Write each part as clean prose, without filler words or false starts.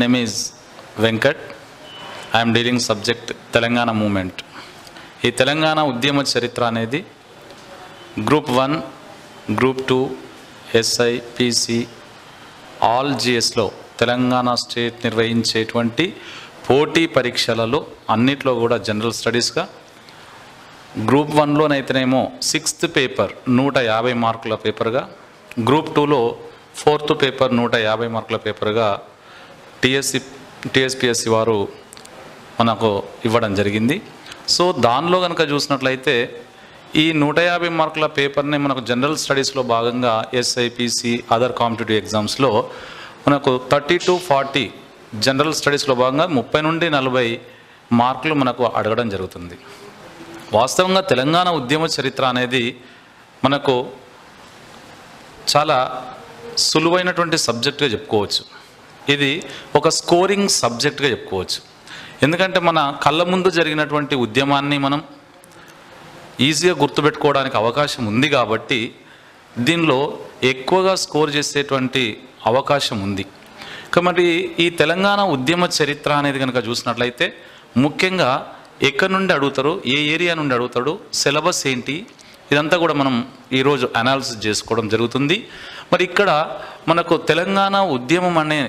name is Venkat. I am dealing subject Telangana movement. ఈ తెలంగాణ ఉద్యమ చరిత్ర అనేది group 1, group 2, SI, PC, all జిఎస్లో తెలంగాణ స్టేట్ నిర్వహించేటువంటి పోటీ పరీక్షలలో అన్నిట్లో కూడా జనరల్ స్టడీస్గా గ్రూప్ 1లోనైతేనేమో 6th పేపర్ 150 మార్కుల పేపర్గా, గ్రూప్ 2లో 4th పేపర్ 150 మార్కుల పేపర్గా టీఎస్పీఎస్సీ వారు మనకు ఇవ్వడం జరిగింది. సో దానిలో కనుక చూసినట్లయితే ఈ 150 మార్కుల పేపర్ని మనకు జనరల్ స్టడీస్లో భాగంగా ఎస్ఐపిసి అదర్ కాంపిటేటివ్ ఎగ్జామ్స్లో మనకు 30 to 40 జనరల్ స్టడీస్లో భాగంగా 30 నుండి 40 మార్కులు మనకు అడగడం జరుగుతుంది. వాస్తవంగా తెలంగాణ ఉద్యమ చరిత్ర అనేది మనకు చాలా సులువైనటువంటి సబ్జెక్ట్గా చెప్పుకోవచ్చు. ఇది ఒక స్కోరింగ్ సబ్జెక్ట్గా చెప్పుకోవచ్చు. ఎందుకంటే మన కళ్ళ ముందు జరిగినటువంటి ఉద్యమాన్ని మనం ఈజీగా గుర్తుపెట్టుకోవడానికి అవకాశం ఉంది కాబట్టి దీనిలో ఎక్కువగా స్కోర్ చేసేటువంటి అవకాశం ఉంది. కాబట్టి ఈ తెలంగాణ ఉద్యమ చరిత్ర అనేది కనుక చూసినట్లయితే ముఖ్యంగా ఎక్కడి నుండి అడుగుతారు, ఏ ఏరియా నుండి అడుగుతాడు, సిలబస్ ఏంటి, ఇదంతా కూడా మనం ఈరోజు అనాలిసిస్ చేసుకోవడం జరుగుతుంది. మరి ఇక్కడ మనకు తెలంగాణ ఉద్యమం అనే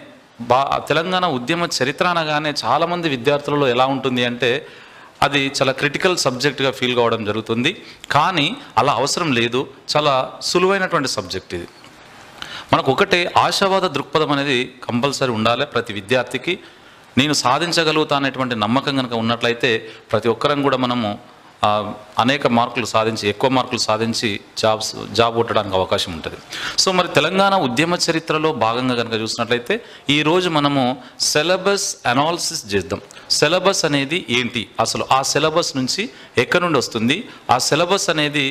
తెలంగాణ ఉద్యమ చరిత్ర అనగానే చాలామంది విద్యార్థులలో ఎలా ఉంటుంది అంటే అది చాలా క్రిటికల్ సబ్జెక్ట్గా ఫీల్ కావడం జరుగుతుంది. కానీ అలా అవసరం లేదు, చాలా సులువైనటువంటి సబ్జెక్ట్ ఇది. మనకు ఒకటే ఆశావాద దృక్పథం అనేది కంపల్సరీ ఉండాలి ప్రతి విద్యార్థికి. నేను సాధించగలుగుతా అనేటువంటి నమ్మకం కనుక ఉన్నట్లయితే ప్రతి ఒక్కరం కూడా మనము అనేక మార్కులు సాధించి, ఎక్కువ మార్కులు సాధించి జాబ్ కొట్టడానికి అవకాశం ఉంటుంది. సో మరి తెలంగాణ ఉద్యమ చరిత్రలో భాగంగా కనుక చూసినట్లయితే ఈరోజు మనము సిలబస్ అనాలిసిస్ చేద్దాం. సిలబస్ అనేది ఏంటి, అసలు ఆ సిలబస్ నుంచి ఎక్కడి నుండి వస్తుంది, ఆ సిలబస్ అనేది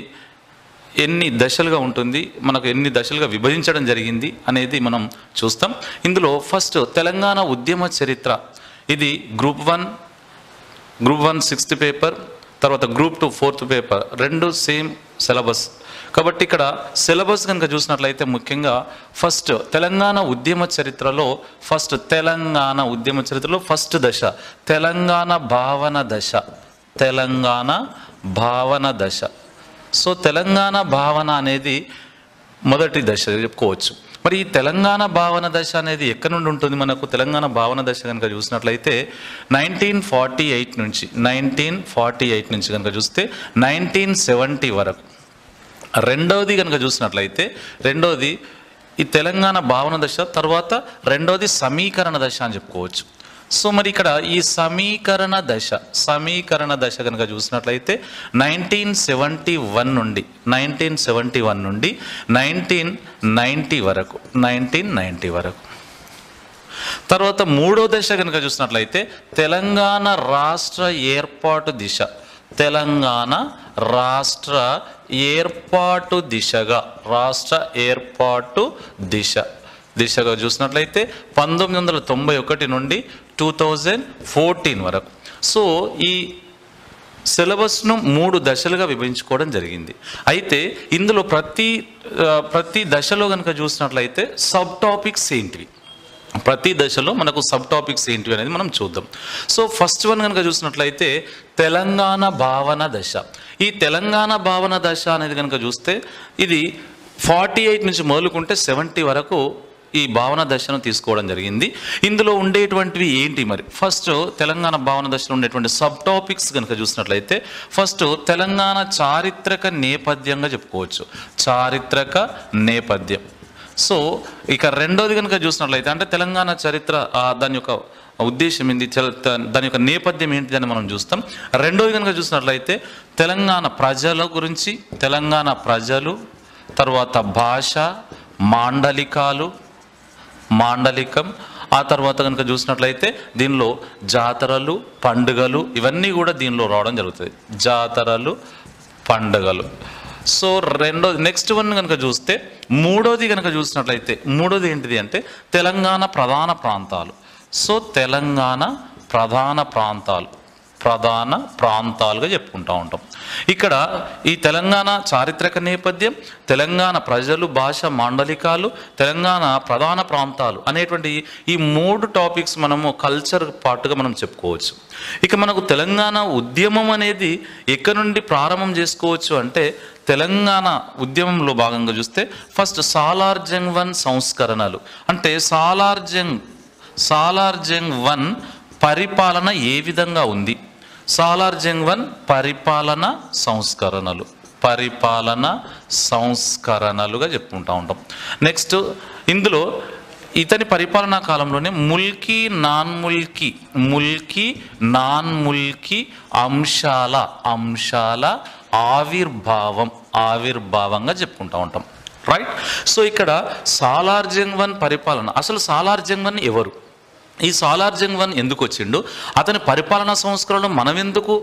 ఎన్ని దశలుగా ఉంటుంది, మనకు ఎన్ని దశలుగా విభజించడం జరిగింది అనేది మనం చూస్తాం. ఇందులో ఫస్ట్ తెలంగాణ ఉద్యమ చరిత్ర, ఇది గ్రూప్ 1 6th పేపర్, తర్వాత గ్రూప్ 2 4th పేపర్, రెండు సేమ్ సిలబస్. కాబట్టి ఇక్కడ సిలబస్ కనుక చూసినట్లయితే ముఖ్యంగా ఫస్ట్ తెలంగాణ ఉద్యమ చరిత్రలో ఫస్ట్ దశ తెలంగాణ భావన దశ. సో తెలంగాణ భావన అనేది మొదటి దశ చెప్పుకోవచ్చు. మరి ఈ తెలంగాణ భావన దశ అనేది ఎక్కడి నుండి ఉంటుంది? మనకు తెలంగాణ భావన దశ కనుక చూసినట్లయితే 1948 నుంచి కనుక చూస్తే 1970 వరకు. రెండవది కనుక చూసినట్లయితే ఈ తెలంగాణ భావన దశ, తర్వాత రెండవది సమీకరణ దశ అని చెప్పుకోవచ్చు. సో మరి ఇక్కడ ఈ సమీకరణ దశ కనుక చూసినట్లయితే 1971 నుండి 1990 వరకు. తర్వాత మూడో దశ కనుక చూసినట్లయితే తెలంగాణ రాష్ట్ర ఏర్పాటు దిశగా చూసినట్లయితే 1991 నుండి 2014 వరకు. సో ఈ సిలబస్ను 3 దశలుగా విభజించుకోవడం జరిగింది. అయితే ఇందులో ప్రతి దశలో కనుక చూసినట్లయితే సబ్ టాపిక్స్ ఏంటివి, ప్రతి దశలో మనకు సబ్ టాపిక్స్ ఏంటివి అనేది మనం చూద్దాం. సో ఫస్ట్ వన్ కనుక చూసినట్లయితే తెలంగాణ భావన దశ. ఈ తెలంగాణ భావన దశ అనేది కనుక చూస్తే ఇది 48 నుంచి మొదలుకుంటే 70 వరకు ఈ భావన దశను తీసుకోవడం జరిగింది. ఇందులో ఉండేటువంటివి ఏంటి మరి? ఫస్ట్ తెలంగాణ భావన దశలో ఉండేటువంటి సబ్ టాపిక్స్ కనుక చూసినట్లయితే ఫస్ట్ తెలంగాణ చారిత్రక నేపథ్యంగా చెప్పుకోవచ్చు, చారిత్రక నేపథ్యం. సో ఇక రెండోది కనుక చూసినట్లయితే అంటే తెలంగాణ చరిత్ర, దాని యొక్క ఉద్దేశం ఏంటి, దాని యొక్క నేపథ్యం ఏంటిదని మనం చూస్తాం. రెండోది కనుక చూసినట్లయితే తెలంగాణ ప్రజల గురించి, తెలంగాణ ప్రజలు, తర్వాత భాష, మాండలికం. ఆ తర్వాత కనుక చూసినట్లయితే దీనిలో జాతరలు, పండుగలు, ఇవన్నీ కూడా దీనిలో రావడం జరుగుతుంది, జాతరలు, పండుగలు. సో నెక్స్ట్ వన్ కనుక చూస్తే మూడోది కనుక చూసినట్లయితే మూడోది ఏంటిది అంటే తెలంగాణ ప్రధాన ప్రాంతాలు. సో తెలంగాణ ప్రధాన ప్రాంతాలు, ప్రధాన ప్రాంతాలుగా చెప్పుకుంటూ ఉంటాం. ఇక్కడ ఈ తెలంగాణ చారిత్రక నేపథ్యం, తెలంగాణ ప్రజలు, భాష, మాండలికాలు, తెలంగాణ ప్రధాన ప్రాంతాలు అనేటువంటి ఈ 3 టాపిక్స్ మనము కల్చర్ పార్ట్గా మనం చెప్పుకోవచ్చు. ఇక మనకు తెలంగాణ ఉద్యమం అనేది ఎక్కడి నుండి ప్రారంభం చేసుకోవచ్చు అంటే, తెలంగాణ ఉద్యమంలో భాగంగా చూస్తే ఫస్ట్ సాలార్ జంగ్ 1 సంస్కరణలు అంటే సాలార్ జంగ్ 1 పరిపాలన ఏ విధంగా ఉంది, సాలార్ జంగ్ 1 పరిపాలన సంస్కరణలుగా చెప్పుకుంటూ ఉంటాం. నెక్స్ట్ ఇందులో ఇతని పరిపాలనా కాలంలోనే ముల్కీ నాన్ ముల్కీ అంశాల ఆవిర్భావంగా చెప్పుకుంటూ ఉంటాం. రైట్. సో ఇక్కడ సాలార్ జంగ్ 1 పరిపాలన, అసలు సాలార్ జంగ్ 1 ఎవరు, ఈ సాలార్ జంగ్ 1 ఎందుకు వచ్చిండు, అతని పరిపాలనా సంస్కరణలు మనం ఎందుకు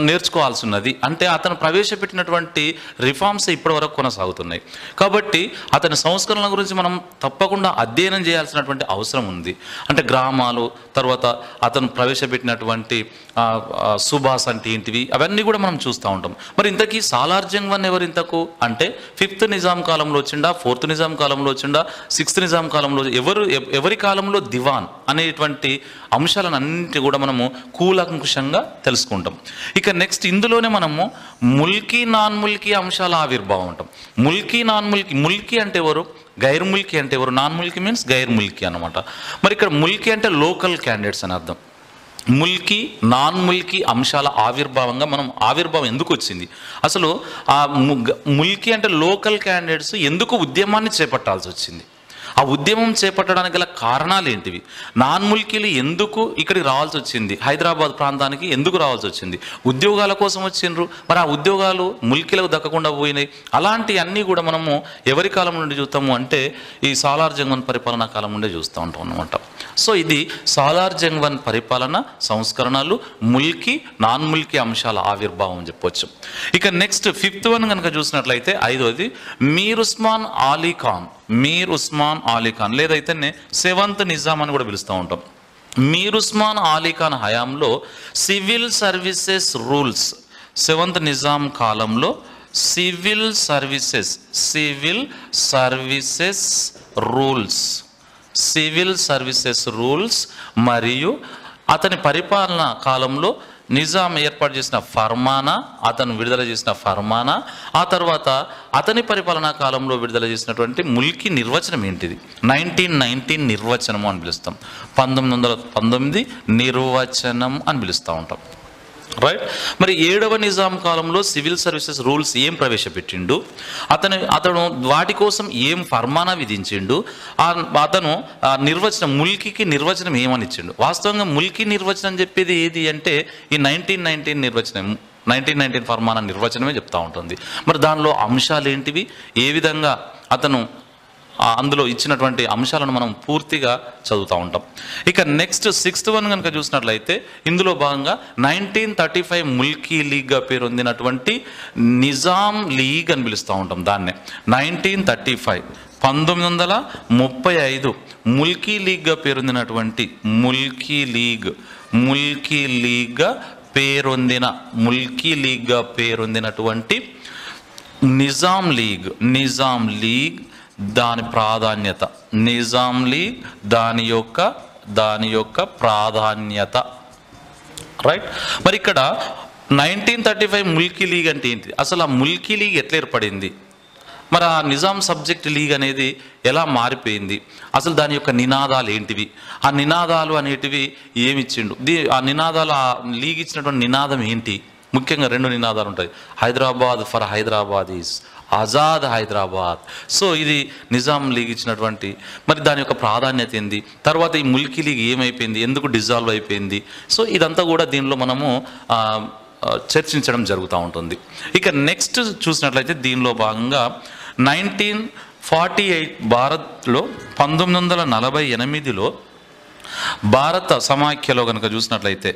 నేర్చుకోవాల్సి ఉన్నది అంటే, అతను ప్రవేశపెట్టినటువంటి రిఫార్మ్స్ ఇప్పటి వరకు కొనసాగుతున్నాయి కాబట్టి అతని సంస్కరణల గురించి మనం తప్పకుండా అధ్యయనం చేయాల్సినటువంటి అవసరం ఉంది. అంటే గ్రామాలు, తర్వాత అతను ప్రవేశపెట్టినటువంటి సుభాష్ అంటే ఏంటివి, అవన్నీ కూడా మనం చూస్తూ ఉంటాం. మరి ఇంతకీ సాలార్ జంగ్ 1 ఎవరు ఇంతకు అంటే, 5th నిజాం కాలంలో వచ్చిండా, 4th నిజాం కాలంలో వచ్చిండా, 6th నిజాం కాలంలో ఎవరి కాలంలో దివాన్ అనేటువంటి అంశాలను అన్నింటి కూడా మనము కూలంకుషంగా తెలుసుకుంటాం. ఇక నెక్స్ట్ ఇందులోనే మనము ముల్కీ నాన్ ముల్కీ అంశాల ఆవిర్భావం ఉంటాం. ముల్కీ అంటే ఎవరు, గైర్ ముల్కీ అంటే ఎవరు, నాన్ ముల్కీ మీన్స్ గైర్ ముల్కీ అనమాట. మరి ఇక్కడ ముల్కీ అంటే లోకల్ క్యాండిడేట్స్ అని అర్థం. ముల్కీ నాన్ ముల్కీ అంశాల ఆవిర్భావం ఎందుకు వచ్చింది, అసలు ఆ ముల్కీ అంటే లోకల్ క్యాండిడేట్స్ ఎందుకు ఉద్యమాన్ని చేపట్టాల్సి వచ్చింది, ఆ ఉద్యమం చేపట్టడానికి గల కారణాలు ఏంటివి, నాన్ ముల్కీలు ఎందుకు ఇక్కడికి రావాల్సి వచ్చింది, హైదరాబాద్ ప్రాంతానికి ఎందుకు రావాల్సి వచ్చింది, ఉద్యోగాల కోసం వచ్చిండ్రు, మరి ఆ ఉద్యోగాలు ముల్కీలకు దక్కకుండా పోయినాయి. అలాంటి అన్నీ కూడా మనము ఎవరి కాలం నుండి చూస్తాము అంటే, ఈ సాలార్ జంగ్ 1 పరిపాలనా కాలం నుండే చూస్తూ ఉంటాం అన్నమాట. సో ఇది సాలార్ జంగ్ 1 పరిపాలన సంస్కరణలు, ముల్కీ నాన్ ముల్కీ అంశాల ఆవిర్భావం చెప్పవచ్చు. ఇక నెక్స్ట్ 5th వన్ కనుక చూసినట్లయితే, 5వది మీర్ ఉస్మాన్ అలీ ఖాన్ లేదైతే 7th నిజాం అని కూడా పిలుస్తూ ఉంటాం. మీర్ ఉస్మాన్ అలీ ఖాన్ హయాంలో civil services rules, 7th Nizam కాలంలో సివిల్ సర్వీసెస్ రూల్స్ మరియు అతని పరిపాలన కాలంలో నిజాం ఏర్పాటు చేసిన ఫర్మానా, అతను విడుదల చేసిన ఫర్మానా, ఆ తర్వాత అతని పరిపాలనా కాలంలో విడుదల చేసినటువంటి ముల్కీ నిర్వచనం ఏంటిది, 1919 నిర్వచనము అని పిలుస్తాం, 1919 నిర్వచనం అని పిలుస్తూ ఉంటాం. రైట్. మరి 7వ నిజాం కాలంలో సివిల్ సర్వీసెస్ రూల్స్ ఏం ప్రవేశపెట్టిండు, అతను వాటి కోసం ఏం ఫర్మానా విధించిండు, అతను నిర్వచనం ముల్కీకి నిర్వచనం ఏమని ఇచ్చిండు. వాస్తవంగా ముల్కీ నిర్వచనం చెప్పేది ఏది అంటే, ఈ 1919 ఫర్మానా నిర్వచనమే చెప్తా ఉంటుంది. మరి దానిలో అంశాలు ఏంటివి, ఏ విధంగా అతను అందులో ఇచ్చినటువంటి అంశాలను మనం పూర్తిగా చదువుతూ ఉంటాం. ఇక నెక్స్ట్ 6th వన్ కనుక చూసినట్లయితే, ఇందులో భాగంగా 1935 ముల్కీ లీగ్గా పేరొందినటువంటి నిజాం లీగ్ అని పిలుస్తూ ఉంటాం దాన్నే. 1935 ముల్కీ లీగ్గా పేరొందినటువంటి ముల్కీ లీగ్గా పేరొందినటువంటి నిజాం లీగ్ దాని ప్రాధాన్యత, నిజాం లీగ్ దాని యొక్క ప్రాధాన్యత. రైట్. మరి ఇక్కడ 1935 ముల్కీ లీగ్ అంటే ఏంటి, అసలు ఆ ముల్కీ లీగ్ ఎట్లా ఏర్పడింది, మరి ఆ నిజాం సబ్జెక్ట్ లీగ్ అనేది ఎలా మారిపోయింది, అసలు దాని యొక్క నినాదాలు ఏంటివి, ఆ నినాదాలు అనేటివి ఏమిచ్చిండు, ఆ నినాదాలు, ఆ లీగ్ ఇచ్చినటువంటి నినాదం ఏంటి. ముఖ్యంగా 2 నినాదాలు ఉంటాయి, Hyderabad for Hyderabad is Azad Hyderabad. So ఇది నిజాం లీగ్ ఇచ్చినటువంటి, మరి దాని యొక్క ప్రాధాన్యత ఏంది, తర్వాత ఈ ముల్కీ లీగ్ ఏమైపోయింది, ఎందుకు డిజాల్వ్ అయిపోయింది. సో ఇదంతా కూడా దీనిలో మనము చర్చించడం జరుగుతూ ఉంటుంది. ఇక నెక్స్ట్ చూసినట్లయితే దీనిలో భాగంగా 1948 భారత్లో 1948లో భారత సమాఖ్యలో కనుక చూసినట్లయితే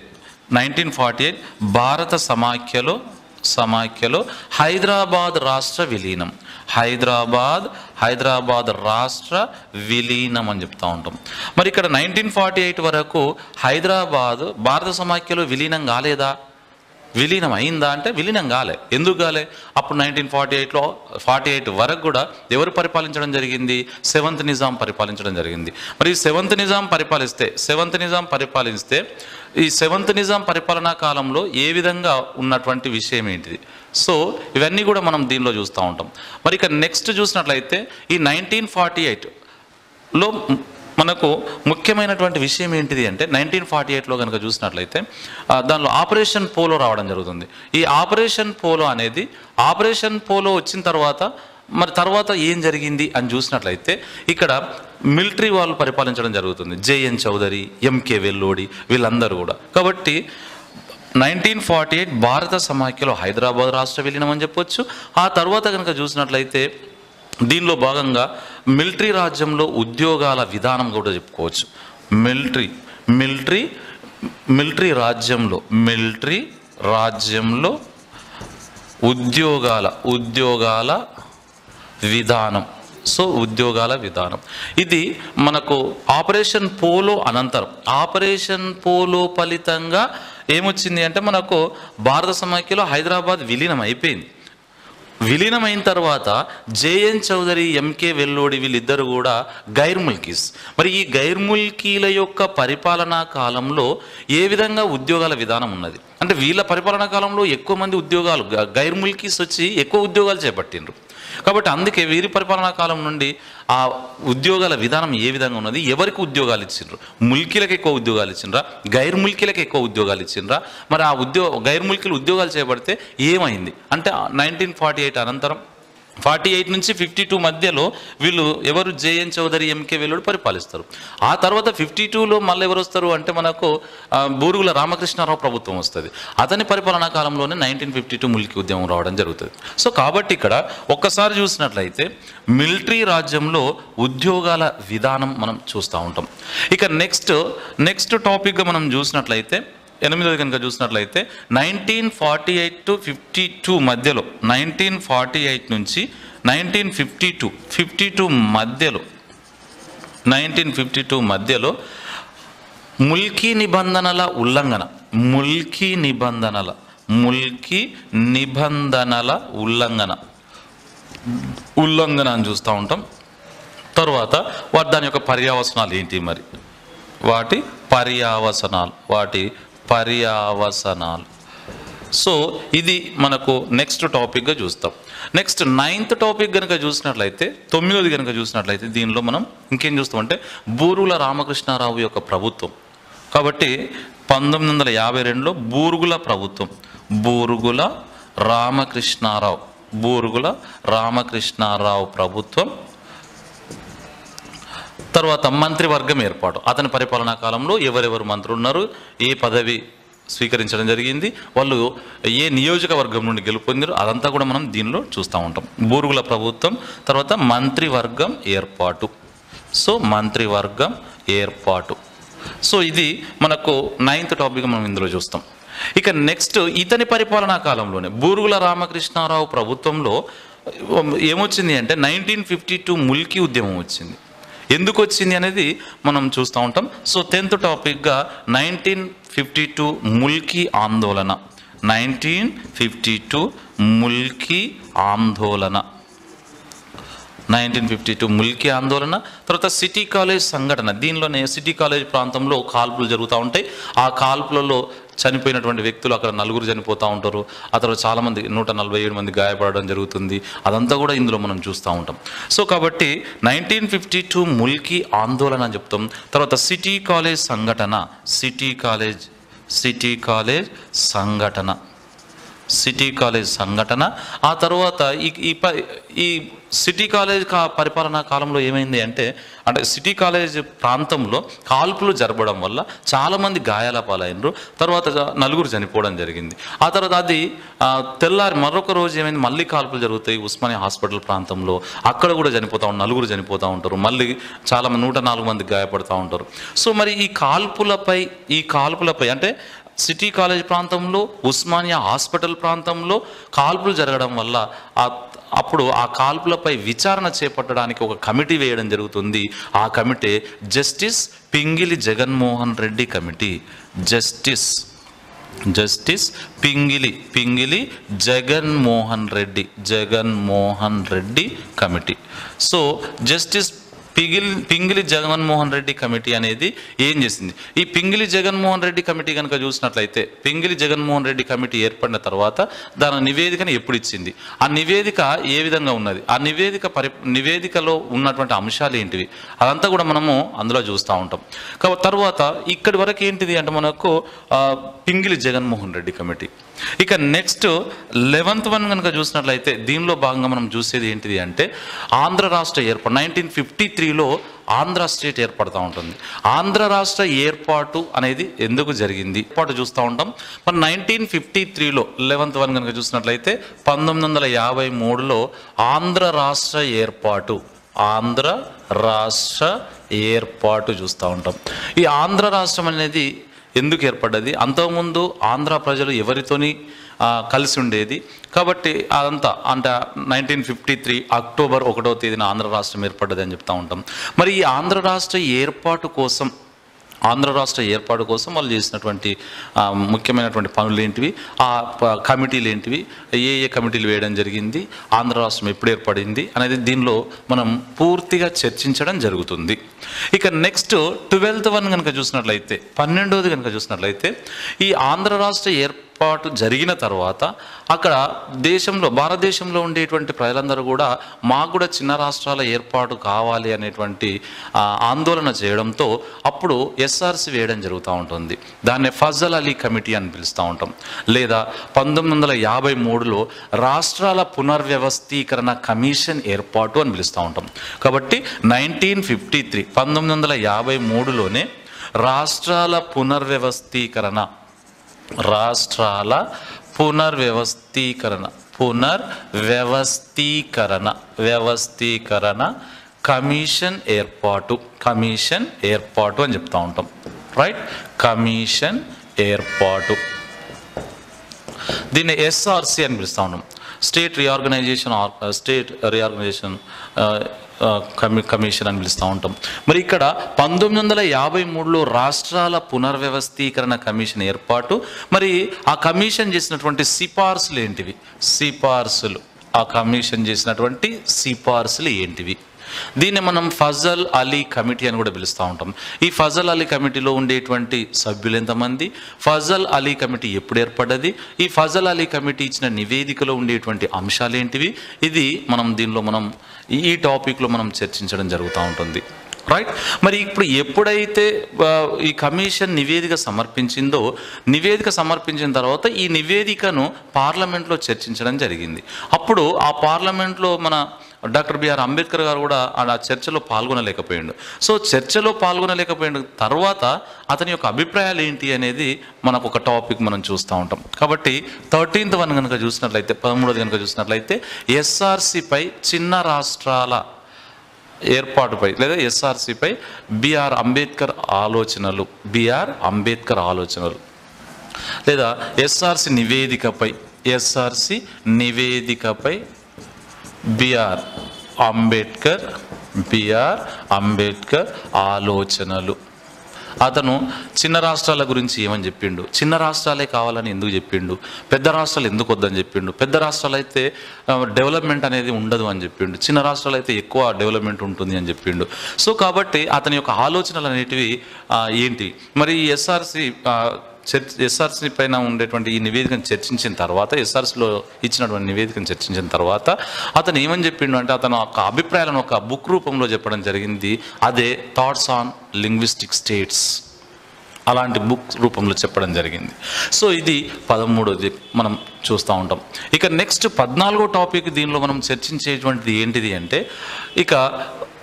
1948 భారత సమాఖ్యలో సమాఖ్యలో హైదరాబాద్ రాష్ట్ర విలీనం, హైదరాబాద్ రాష్ట్ర విలీనం అని చెప్తా ఉంటాం. మరి ఇక్కడ 1948 వరకు హైదరాబాద్ భారత సమాఖ్యలో విలీనం కాలేదా? విలీనం అయిందా అంటే విలీనం కాలే. ఎందుకు కాలే? అప్పుడు 1948 వరకు కూడా ఎవరు పరిపాలించడం జరిగింది? సెవెంత్ నిజాం పరిపాలించడం జరిగింది. మరి సెవెంత్ నిజాం పరిపాలిస్తే ఈ సెవెంత్ నిజాం పరిపాలనా కాలంలో ఏ విధంగా ఉన్నటువంటి విషయం ఏంటిది? సో ఇవన్నీ కూడా మనం దీనిలో చూస్తూ ఉంటాం. మరి ఇక నెక్స్ట్ చూసినట్లయితే ఈ 1948లో మనకు ముఖ్యమైనటువంటి విషయం ఏంటిది అంటే 1948లో కనుక చూసినట్లయితే దానిలో ఆపరేషన్ పోలో రావడం జరుగుతుంది. ఈ ఆపరేషన్ పోలో వచ్చిన తర్వాత ఏం జరిగింది అని చూసినట్లయితే ఇక్కడ మిలిటరీ వాళ్ళు పరిపాలించడం జరుగుతుంది. జేఎన్ చౌదరి, ఎంకే వెల్లోడి వీళ్ళందరూ కూడా. కాబట్టి 1948 భారత సమాఖ్యలో హైదరాబాద్ రాష్ట్ర విలీనం అని చెప్పొచ్చు. ఆ తర్వాత కనుక చూసినట్లయితే దీనిలో భాగంగా మిలిటరీ రాజ్యంలో ఉద్యోగాల విధానం కూడా చెప్పుకోవచ్చు. మిలిటరీ రాజ్యంలో ఉద్యోగాల విధానం. సో ఉద్యోగాల విధానం ఇది మనకు ఆపరేషన్ పోలో అనంతరం, ఆపరేషన్ పోలో ఫలితంగా ఏమొచ్చింది అంటే మనకు భారత సమాఖ్యలో హైదరాబాద్ విలీనం అయిపోయింది. విలీనమైన తర్వాత జేఎన్ చౌదరి, ఎంకే వెల్లోడి వీళ్ళిద్దరు కూడా గైర్ ముల్కీస్. మరి ఈ గైర్ ముల్కీల యొక్క పరిపాలనా కాలంలో ఏ విధంగా ఉద్యోగాల విధానం ఉన్నది అంటే వీళ్ళ పరిపాలనా కాలంలో ఎక్కువ మంది గైర్ ముల్కీస్ వచ్చి ఎక్కువ ఉద్యోగాలు చేపట్టిండ్రు. కాబట్టి అందుకే వీరి పరిపాలనా కాలం నుండి ఆ ఉద్యోగాల విధానం ఏ విధంగా ఉన్నది, ఎవరికి ఉద్యోగాలు ఇచ్చిండ్రు, ముల్కీలకు ఎక్కువ ఉద్యోగాలు ఇచ్చిండ్రా, గైర్ ముల్కీలకు ఎక్కువ ఉద్యోగాలు ఇచ్చిండ్రా, మరి ఆ గైర్ ముల్కీలు ఉద్యోగాలు చేపడితే ఏమైంది అంటే 1948 అనంతరం 48 నుంచి 52 మధ్యలో వీళ్ళు ఎవరు జేఎన్ చౌదరి, ఎంకే వెల్లోడి పరిపాలిస్తారు. ఆ తర్వాత 52లో మళ్ళీ ఎవరు వస్తారు అంటే మనకు బూరుగుల రామకృష్ణారావు ప్రభుత్వం వస్తుంది. అతని పరిపాలనా కాలంలోనే 1952 ముల్కీ ఉద్యమం రావడం జరుగుతుంది. సో కాబట్టి ఇక్కడ ఒక్కసారి చూసినట్లయితే మిలిటరీ రాజ్యంలో ఉద్యోగాల విధానం మనం చూస్తూ ఉంటాం. ఇక నెక్స్ట్ టాపిక్గా మనం చూసినట్లయితే 8వ కనుక చూసినట్లయితే 1948 to 52 మధ్యలో, 1948 నుంచి 1952 మధ్యలో ముల్కీ నిబంధనల ఉల్లంఘన అని చూస్తూ ఉంటాం. తర్వాత దాని యొక్క పర్యావసనాలు ఏంటి, మరి వాటి పర్యావసనాలు. సో ఇది మనకు నెక్స్ట్ టాపిక్గా చూస్తాం. నెక్స్ట్ 9th టాపిక్ కనుక చూసినట్లయితే 9ది కనుక చూసినట్లయితే దీనిలో మనం ఇంకేం చూస్తామంటే బూరుగుల రామకృష్ణారావు యొక్క ప్రభుత్వం. కాబట్టి 1952లో బూరుగుల రామకృష్ణారావు ప్రభుత్వం. తర్వాత మంత్రివర్గం ఏర్పాటు. అతని పరిపాలనా కాలంలో ఎవరెవరు మంత్రులు ఉన్నారు, ఏ పదవి స్వీకరించడం జరిగింది, వాళ్ళు ఏ నియోజకవర్గం నుండి గెలుపొందారు, అదంతా కూడా మనం దీనిలో చూస్తూ ఉంటాం. బూరుగుల ప్రభుత్వం, తర్వాత మంత్రివర్గం ఏర్పాటు. సో ఇది మనకు 9th టాపిక్ మనం ఇందులో చూస్తాం. ఇక నెక్స్ట్ ఇతని పరిపాలనా కాలంలోనే బూరుగుల రామకృష్ణారావు ప్రభుత్వంలో ఏమొచ్చింది అంటే 1952 ముల్కీ ఉద్యమం వచ్చింది. ఎందుకు వచ్చింది అనేది మనం చూస్తూ ఉంటాం. సో 10th టాపిక్గా 1952 ముల్కీ ఆందోళన. 1952 ముల్కీ ఆందోళన. తర్వాత సిటీ కాలేజ్ సంఘటన. దీనిలోనే సిటీ కాలేజ్ ప్రాంతంలో కాల్పులు జరుగుతూ ఉంటాయి. ఆ కాల్పులలో చనిపోయినటువంటి వ్యక్తులు అక్కడ 4 చనిపోతూ ఉంటారు. ఆ తర్వాత చాలామంది 147 మంది గాయపడడం జరుగుతుంది. అదంతా కూడా ఇందులో మనం చూస్తూ ఉంటాం. సో కాబట్టి 1952 ముల్కీ ఆందోళన అని చెప్తాం. తర్వాత సిటీ కాలేజ్ సంఘటన. ఆ తర్వాత ఈ సిటీ కాలేజ్ పరిపాలనా కాలంలో ఏమైంది అంటే సిటీ కాలేజ్ ప్రాంతంలో కాల్పులు జరపడం వల్ల చాలామంది గాయాల పాలైనరు. తర్వాత 4 చనిపోవడం జరిగింది. ఆ తర్వాత అది తెల్లారి మరొక రోజు ఏమైంది, మళ్ళీ కాల్పులు జరుగుతాయి ఉస్మానియా హాస్పిటల్ ప్రాంతంలో. అక్కడ కూడా 4 చనిపోతూ ఉంటారు. మళ్ళీ చాలామంది 104 మంది గాయపడుతూ ఉంటారు. సో మరి ఈ కాల్పులపై అంటే సిటీ కాలేజ్ ప్రాంతంలో, ఉస్మానియా హాస్పిటల్ ప్రాంతంలో కాల్పులు జరగడం వల్ల అప్పుడు ఆ కాల్పులపై విచారణ చేపట్టడానికి ఒక కమిటీ వేయడం జరుగుతుంది. ఆ committee justice Pingili Jaganmohan Reddy committee. Justice Pingili Jaganmohan Reddy committee. So justice Pingili Jaganmohan Reddy committee అనేది ఏం చేసింది? ఈ పింగిలి జగన్మోహన్ రెడ్డి కమిటీ కనుక చూసినట్లయితే, పింగిలి జగన్మోహన్ రెడ్డి కమిటీ ఏర్పడిన తర్వాత దాని నివేదికను ఎప్పుడు ఇచ్చింది, ఆ నివేదిక ఏ విధంగా ఉన్నది, ఆ నివేదికలో ఉన్నటువంటి అంశాలు ఏంటివి, అదంతా కూడా మనము అందులో చూస్తూ ఉంటాం. తర్వాత ఇక్కడి వరకు ఏంటిది అంటే మనకు పింగిలి జగన్మోహన్ రెడ్డి కమిటీ. ఇక నెక్స్ట్ 11th వన్ కనుక చూసినట్లయితే దీనిలో భాగంగా మనం చూసేది ఏంటిది అంటే ఆంధ్ర రాష్ట్ర ఏర్పాటు. 1953లో ఆంధ్ర స్టేట్ ఏర్పడుతూ ఉంటుంది. ఆంధ్ర రాష్ట్ర ఏర్పాటు అనేది ఎందుకు జరిగింది ఏర్పాటు చూస్తూ ఉంటాం. మరి 1953లో 11th వన్ కనుక చూసినట్లయితే 1953లో ఆంధ్ర రాష్ట్ర ఏర్పాటు చూస్తూ ఉంటాం. ఈ ఆంధ్ర రాష్ట్రం అనేది ఎందుకు ఏర్పడ్డది? అంతకుముందు ఆంధ్ర ప్రజలు ఎవరితోని కలిసి ఉండేది కాబట్టి అదంతా అంటే 1953 అక్టోబర్ 1వ తేదీన ఆంధ్ర రాష్ట్రం ఏర్పడ్డది అని చెప్తూ ఉంటాం. మరి ఈ ఆంధ్ర రాష్ట్ర ఏర్పాటు కోసం వాళ్ళు చేసినటువంటి ముఖ్యమైనటువంటి పనులు ఏంటివి, ఆ కమిటీలు ఏంటివి, ఏ కమిటీలు వేయడం జరిగింది, ఆంధ్ర రాష్ట్రం ఎప్పుడు ఏర్పడింది అనేది దీనిలో మనం పూర్తిగా చర్చించడం జరుగుతుంది. ఇక నెక్స్ట్ 12th వన్ కనుక చూసినట్లయితే 12వది కనుక చూసినట్లయితే ఈ ఆంధ్ర రాష్ట్ర ఏర్పాటు జరిగిన తర్వాత అక్కడ భారతదేశంలో ఉండేటువంటి ప్రజలందరూ కూడా మాకు కూడా చిన్న రాష్ట్రాల ఏర్పాటు కావాలి అనేటువంటి ఆందోళన చేయడంతో అప్పుడు ఎస్ఆర్సి వేయడం జరుగుతూ ఉంటుంది. దాన్ని ఫజల్ అలీ కమిటీ అని పిలుస్తూ ఉంటాం. లేదా 1953లో రాష్ట్రాల పునర్వ్యవస్థీకరణ కమిషన్ ఏర్పాటు అని పిలుస్తూ ఉంటాం. కాబట్టి 1953లోనే రాష్ట్రాల పునర్వ్యవస్థీకరణ కమిషన్ ఏర్పాటు అని చెప్తా ఉంటాం. రైట్, కమిషన్ ఏర్పాటు. దీన్ని ఎస్ఆర్సి అని పిలుస్తూ ఉంటాం. స్టేట్ రీఆర్గనైజేషన్ కమిషన్ అని పిలుస్తూ ఉంటాం. మరి ఇక్కడ 1953లో రాష్ట్రాల పునర్వ్యవస్థీకరణ కమిషన్ ఏర్పాటు. మరి ఆ కమిషన్ చేసినటువంటి సిఫార్సులు ఏంటివి, ఏంటివి? దీన్ని మనం ఫజల్ అలీ కమిటీ అని కూడా పిలుస్తూ ఉంటాం. ఈ ఫజల్ అలీ కమిటీలో ఉండేటువంటి సభ్యులు ఎంతమంది, ఫజల్ అలీ కమిటీ ఎప్పుడు ఏర్పడ్డది, ఈ ఫజల్ అలీ కమిటీ ఇచ్చిన నివేదికలో ఉండేటువంటి అంశాలు ఏంటివి, ఇది దీనిలో ఈ టాపిక్లో మనం చర్చించడం జరుగుతూ ఉంటుంది. రైట్. మరి ఇప్పుడు ఎప్పుడైతే ఈ కమిషన్ నివేదిక సమర్పించిన తర్వాత ఈ నివేదికను పార్లమెంట్లో చర్చించడం జరిగింది. అప్పుడు ఆ పార్లమెంట్లో మన డాక్టర్ బిఆర్ అంబేద్కర్ గారు కూడా ఆ చర్చలో పాల్గొనలేకపోయాడు. సో చర్చలో పాల్గొనలేకపోయిన తర్వాత అతని యొక్క అభిప్రాయాలు ఏంటి అనేది మనకు ఒక టాపిక్ మనం చూస్తూ ఉంటాం. కాబట్టి 13th వన్ కనుక చూసినట్లయితే 13వది కనుక చూసినట్లయితే ఎస్ఆర్సిపై చిన్న రాష్ట్రాల ఏర్పాటుపై లేదా ఎస్ఆర్సిపై బిఆర్ అంబేద్కర్ ఆలోచనలు లేదా ఎస్ఆర్సి నివేదికపై బిఆర్ అంబేద్కర్ ఆలోచనలు. అతను చిన్న రాష్ట్రాల గురించి ఏమని చెప్పిండు, చిన్న రాష్ట్రాలే కావాలని ఎందుకు చెప్పిండు, పెద్ద రాష్ట్రాలు ఎందుకు వద్దని చెప్పిండు, పెద్ద రాష్ట్రాలు అయితే డెవలప్మెంట్ అనేది ఉండదు అని చెప్పిండు, చిన్న రాష్ట్రాలు అయితే ఎక్కువ డెవలప్మెంట్ ఉంటుంది అని చెప్పిండు. సో కాబట్టి అతని యొక్క ఆలోచనలు అనేటివి ఏంటి, మరి ఎస్ఆర్సి పైన ఉండేటువంటి ఈ నివేదికను చర్చించిన తర్వాత, ఎస్ఆర్సిలో ఇచ్చినటువంటి నివేదికను చర్చించిన తర్వాత అతను ఏమని చెప్పిండు అంటే అతను ఒక అభిప్రాయాలను ఒక బుక్ రూపంలో చెప్పడం జరిగింది. అదే థాట్స్ ఆన్ లింగ్విస్టిక్ స్టేట్స్, అలాంటి బుక్ రూపంలో చెప్పడం జరిగింది. సో ఇది 13వది మనం చూస్తూ ఉంటాం. ఇక నెక్స్ట్ 14వ టాపిక్ దీనిలో మనం చర్చించేటువంటిది ఏంటిది అంటే ఇక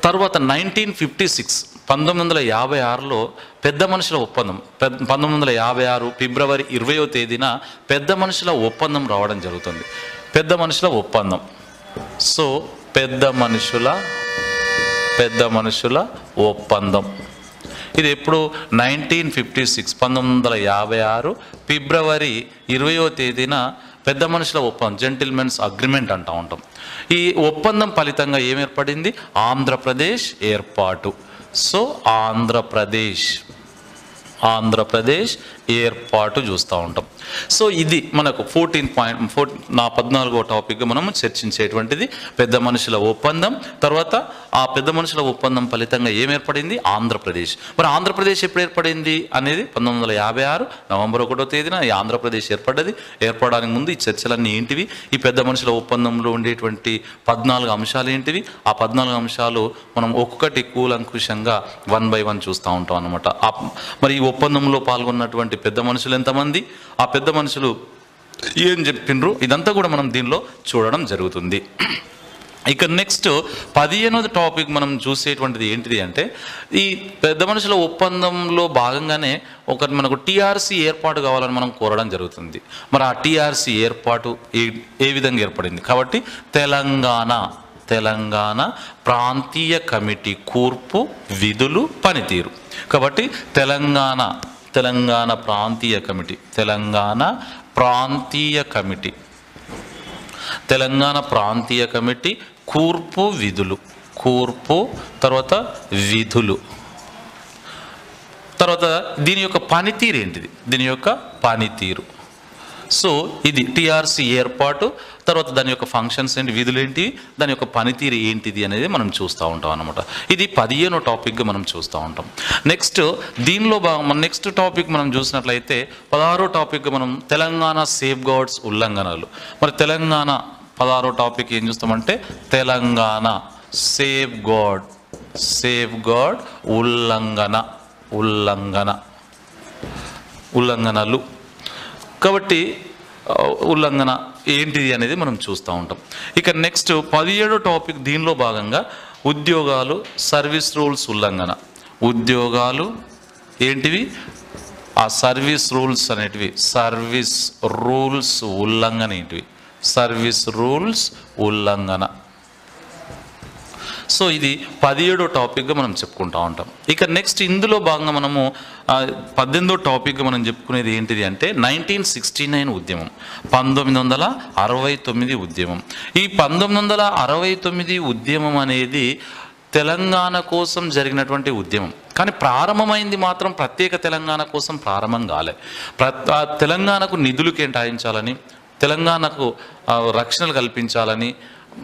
తర్వాత 1956లో పెద్ద మనుషుల ఒప్పందం, 1956 ఫిబ్రవరి 20వ తేదీన పెద్ద మనుషుల ఒప్పందం రావడం జరుగుతుంది. పెద్ద మనుషుల ఒప్పందం. సో పెద్ద మనుషుల ఒప్పందం ఇది ఎప్పుడు 1956 1956 ఫిబ్రవరి 20వ తేదీన పెద్ద మనుషుల ఒప్పందం, జెంటిల్మెన్స్ అగ్రిమెంట్ అంటూ ఉంటాం. ఈ ఒప్పందం ఫలితంగా ఏం ఏర్పడింది? ఆంధ్రప్రదేశ్ ఏర్పాటు. సో ఆంధ్రప్రదేశ్ ఏర్పాటు చూస్తూ ఉంటాం. సో ఇది మనకు 14వ టాపిక్గా మనం చర్చించేటువంటిది పెద్ద మనుషుల ఒప్పందం. తర్వాత ఆ పెద్ద మనుషుల ఒప్పందం ఫలితంగా ఏం ఏర్పడింది? ఆంధ్రప్రదేశ్. మరి ఆంధ్రప్రదేశ్ ఎప్పుడు ఏర్పడింది అనేది 1956 నవంబర్ 1వ తేదీన ఈ ఆంధ్రప్రదేశ్ ఏర్పడ్డది. ఏర్పడడానికి ముందు ఈ చర్చలన్నీ ఏంటివి? ఈ పెద్ద మనుషుల ఒప్పందంలో ఉండేటువంటి 14 అంశాలు ఏంటివి? ఆ 14 అంశాలు మనం ఒక్కొక్కటి కూలంకుషంగా 1 by 1 చూస్తూ ఉంటాం అన్నమాట. మరి ఈ ఒప్పందంలో పాల్గొన్నటువంటి పెద్ద మనుషులు ఎంతమంది, ఆ పెద్ద మనుషులు ఏం చెప్పిండ్రు, ఇదంతా కూడా మనం దీనిలో చూడడం జరుగుతుంది. ఇక నెక్స్ట్ 15వ టాపిక్ మనం చూసేటువంటిది ఏంటిది అంటే, ఈ పెద్ద మనుషుల ఒప్పందంలో భాగంగానే ఒకటి మనకు టీఆర్సీ ఏర్పాటు కావాలని మనం కోరడం జరుగుతుంది. మరి ఆ టీఆర్సీ ఏర్పాటు ఏ విధంగా ఏర్పడింది? కాబట్టి తెలంగాణ ప్రాంతీయ కమిటీ కూర్పు, విధులు, పనితీరు. కాబట్టి తెలంగాణ ప్రాంతీయ కమిటీ, తెలంగాణ ప్రాంతీయ కమిటీ కూర్పు, విధులు, తర్వాత విధులు, తర్వాత దీని యొక్క పనితీరు ఏంటిది? దీని యొక్క పనితీరు. సో ఇది టీఆర్సీ ఏర్పాటు, తర్వాత దాని యొక్క ఫంక్షన్స్ ఏంటి, విధులు ఏంటి, దాని యొక్క పనితీరు ఏంటిది అనేది మనం చూస్తూ ఉంటాం అన్నమాట. ఇది 15వ టాపిక్గా మనం చూస్తూ ఉంటాం. నెక్స్ట్ దీనిలో నెక్స్ట్ టాపిక్ మనం చూసినట్లయితే 16వ టాపిక్గా మనం తెలంగాణ సేఫ్ గార్డ్స్ ఉల్లంఘనలు. మరి తెలంగాణ 16వ టాపిక్ ఏం చూస్తామంటే తెలంగాణ సేఫ్ గార్డ్ ఉల్లంఘనలు. కాబట్టి ఉల్లంఘన ఏంటిది అనేది మనం చూస్తూ ఉంటాం. ఇక నెక్స్ట్ 17వ టాపిక్ దీనిలో భాగంగా ఉద్యోగాలు, సర్వీస్ రూల్స్ ఉల్లంఘన. ఉద్యోగాలు ఏంటివి? ఆ సర్వీస్ రూల్స్ అనేటివి, సర్వీస్ రూల్స్ ఉల్లంఘన ఏంటివి? సర్వీస్ రూల్స్ ఉల్లంఘన. సో ఇది 17వ టాపిక్గా మనం చెప్పుకుంటూ ఉంటాం. ఇక నెక్స్ట్ ఇందులో భాగంగా మనము 18వ టాపిక్గా మనం చెప్పుకునేది ఏంటిది అంటే 1969 ఉద్యమం, 1969 ఉద్యమం. ఈ 1969 ఉద్యమం అనేది తెలంగాణ కోసం జరిగినటువంటి ఉద్యమం. కానీ ప్రారంభమైంది మాత్రం ప్రత్యేక తెలంగాణ కోసం ప్రారంభం కాలే. తెలంగాణకు నిధులు కేటాయించాలని, తెలంగాణకు రక్షణలు కల్పించాలని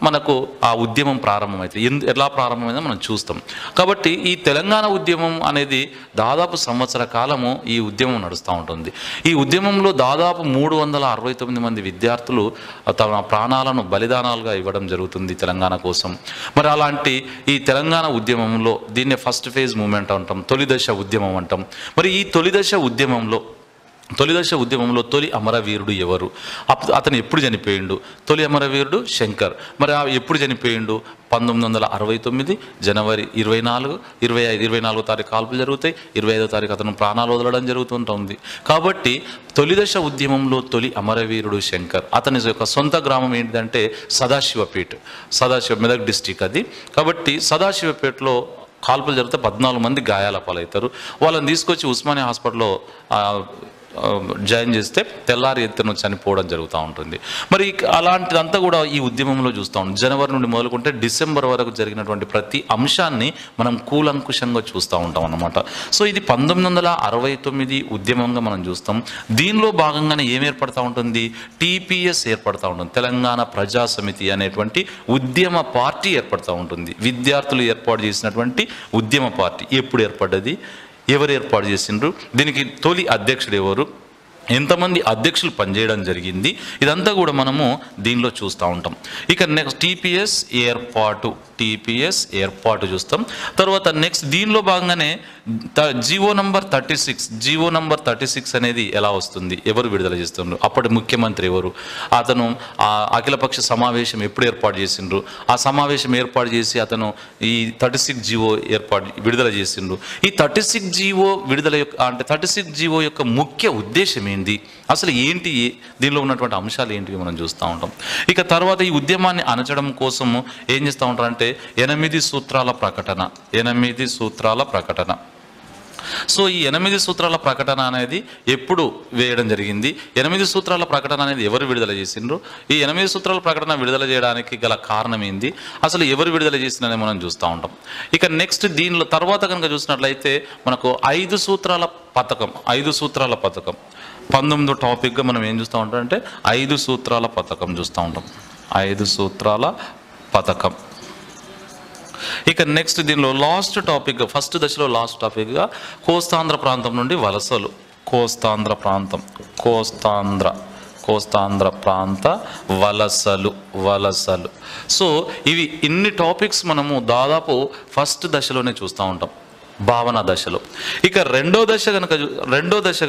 మనకు ఆ ఉద్యమం ప్రారంభమవుతుంది. ఎలా ప్రారంభమైందో మనం చూస్తాం. కాబట్టి ఈ తెలంగాణ ఉద్యమం అనేది దాదాపు సంవత్సర కాలము ఈ ఉద్యమం నడుస్తూ ఉంటుంది. ఈ ఉద్యమంలో దాదాపు 369 మంది విద్యార్థులు తమ ప్రాణాలను బలిదానాలుగా ఇవ్వడం జరుగుతుంది తెలంగాణ కోసం. మరి అలాంటి ఈ తెలంగాణ ఉద్యమంలో దీన్నే ఫస్ట్ ఫేజ్ మూమెంట్ అంటాం, తొలి దశ ఉద్యమం అంటాం. మరి ఈ తొలి దశ ఉద్యమంలో తొలి అమరవీరుడు ఎవరు? అతను ఎప్పుడు చనిపోయిండు? తొలి అమరవీరుడు శంకర్. మరి ఎప్పుడు చనిపోయిండు? 1969 జనవరి 24వ తారీఖు కాల్పులు జరుగుతాయి. 25వ తారీఖు అతను ప్రాణాలు వదలడం జరుగుతుంటుంది. కాబట్టి తొలి దశ ఉద్యమంలో తొలి అమరవీరుడు శంకర్. అతని యొక్క సొంత గ్రామం ఏంటిదంటే సదాశివపేట, మెదక్ డిస్టిక్ అది. కాబట్టి సదాశివపేటలో కాల్పులు జరిగితే 14 మంది గాయాల పాలవుతారు. వాళ్ళని తీసుకొచ్చి ఉస్మానియా హాస్పిటల్లో జాయిన్ చేస్తే తెల్లారి ఎత్తున చనిపోవడం జరుగుతూ ఉంటుంది. మరి అలాంటిదంతా కూడా ఈ ఉద్యమంలో చూస్తూ ఉంటాం. జనవరి నుండి మొదలుకుంటే డిసెంబర్ వరకు జరిగినటువంటి ప్రతి అంశాన్ని మనం కూలంకుషంగా చూస్తూ ఉంటాం అన్నమాట. సో ఇది 1969 ఉద్యమంగా మనం చూస్తాం. దీనిలో భాగంగానే ఏం ఏర్పడుతూ ఉంటుంది? టీపీఎస్ ఏర్పడుతూ ఉంటుంది, తెలంగాణ ప్రజా సమితి అనేటువంటి ఉద్యమ పార్టీ ఏర్పడుతూ ఉంటుంది. విద్యార్థులు ఏర్పాటు చేసినటువంటి ఉద్యమ పార్టీ. ఎప్పుడు ఏర్పడ్డది? ఎవరు ఏర్పాటు చేసిండ్రు? దీనికి తొలి అధ్యక్షుడు ఎవరు? ఎంతమంది అధ్యక్షులు పనిచేయడం జరిగింది? ఇదంతా కూడా మనము దీనిలో చూస్తూ ఉంటాం. ఇక నెక్స్ట్ టీపీఎస్ ఏర్పాటు చూస్తాం. తర్వాత నెక్స్ట్ దీనిలో భాగంగానే జీవో నంబర్ 36 అనేది ఎలా వస్తుంది? ఎవరు విడుదల చేస్తున్నారు? అప్పటి ముఖ్యమంత్రి ఎవరు? అతను ఆ అఖిలపక్ష సమావేశం ఎప్పుడు ఏర్పాటు చేసిండ్రు? ఆ సమావేశం ఏర్పాటు చేసి అతను ఈ 36 జీవో విడుదల చేసిండ్రు. ఈ 36 జీవో విడుదల అంటే 36 జీవో యొక్క ముఖ్య ఉద్దేశం ఏంటి? అసలు ఏంటి దీనిలో ఉన్నటువంటి అంశాలు ఏంటివి మనం చూస్తూ ఉంటాం. ఇక తర్వాత ఈ ఉద్యమాన్ని అణచడం కోసం ఏం చేస్తూ ఉంటారంటే 8 సూత్రాల ప్రకటన. సో ఈ 8 సూత్రాల ప్రకటన అనేది ఎప్పుడు వేయడం జరిగింది, 8 సూత్రాల ప్రకటన అనేది ఎవరు విడుదల చేసిండ్రు, ఈ 8 సూత్రాల ప్రకటన విడుదల చేయడానికి గల కారణం ఏంది, అసలు ఎవరు విడుదల చేసిందని మనం చూస్తూ ఉంటాం. ఇక నెక్స్ట్ దీనిలో తర్వాత కనుక చూసినట్లయితే మనకు 5 సూత్రాల పథకం, 5 సూత్రాల పథకం 19వ టాపిక్గా మనం ఏం చూస్తూ ఉంటాం అంటే 5 సూత్రాల పథకం చూస్తూ ఉంటాం. 5 సూత్రాల పథకం. ఇక నెక్స్ట్ దీనిలో లాస్ట్ టాపిక్, ఫస్ట్ దశలో లాస్ట్ టాపిక్గా కోస్తాంధ్ర ప్రాంతం నుండి వలసలు, కోస్తాంధ్ర ప్రాంతం, కోస్తాంధ్ర ప్రాంత వలసలు. సో ఇవి ఇన్ని టాపిక్స్ మనము దాదాపు ఫస్ట్ దశలోనే చూస్తూ ఉంటాం, భావన దశలో. ఇక రెండో దశ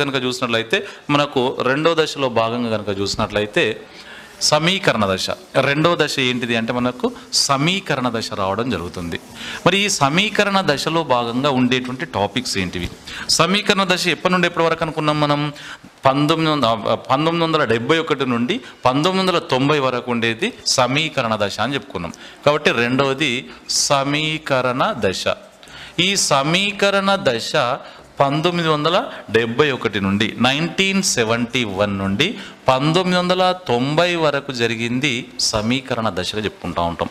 కనుక చూసినట్లయితే మనకు రెండో దశలో భాగంగా కనుక చూసినట్లయితే సమీకరణ దశ. రెండో దశ ఏంటిది అంటే మనకు సమీకరణ దశ రావడం జరుగుతుంది. మరి ఈ సమీకరణ దశలో భాగంగా ఉండేటువంటి టాపిక్స్ ఏంటివి? సమీకరణ దశ ఎప్పటి నుండి ఎప్పటి వరకు అనుకున్నాం మనం? 1971 నుండి 1990 వరకు ఉండేది సమీకరణ దశ అని చెప్పుకున్నాం. కాబట్టి రెండవది సమీకరణ దశ. ఈ సమీకరణ దశ 1971 నుండి 1971 నుండి 1990 వరకు జరిగింది సమీకరణ దశగా చెప్పుకుంటూ ఉంటాం.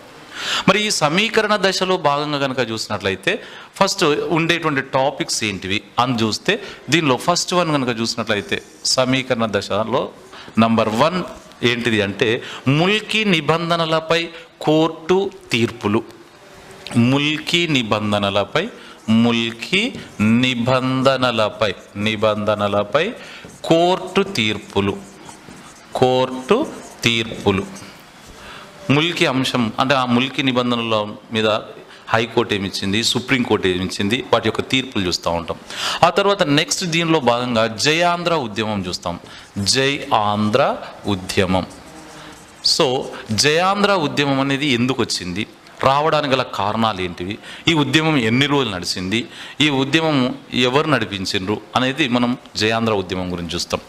మరి ఈ సమీకరణ దశలో భాగంగా కనుక చూసినట్లయితే ఫస్ట్ ఉండేటువంటి టాపిక్స్ ఏంటివి అని చూస్తే దీనిలో ఫస్ట్ వన్ కనుక చూసినట్లయితే సమీకరణ దశలో నంబర్ 1 ఏంటిది అంటే ముల్కీ నిబంధనలపై కోర్టు తీర్పులు. ముల్కీ నిబంధనలపై కోర్టు తీర్పులు. ముల్కీ అంశం అంటే ఆ ముల్కీ నిబంధనల మీద హైకోర్టు ఏమిచ్చింది, సుప్రీంకోర్టు ఏమిచ్చింది, వాటి యొక్క తీర్పులు చూస్తూ ఉంటాం. ఆ తర్వాత నెక్స్ట్ దీనిలో భాగంగా జై ఆంధ్ర ఉద్యమం చూస్తాం. జై ఆంధ్ర ఉద్యమం. సో జై ఆంధ్ర ఉద్యమం అనేది ఎందుకు వచ్చింది, రావడానికి గల కారణాలు ఏంటివి, ఈ ఉద్యమం ఎన్ని రోజులు నడిచింది, ఈ ఉద్యమం ఎవరు నడిపించిండ్రు అనేది మనం జయాంధ్ర ఉద్యమం గురించి చూస్తాం.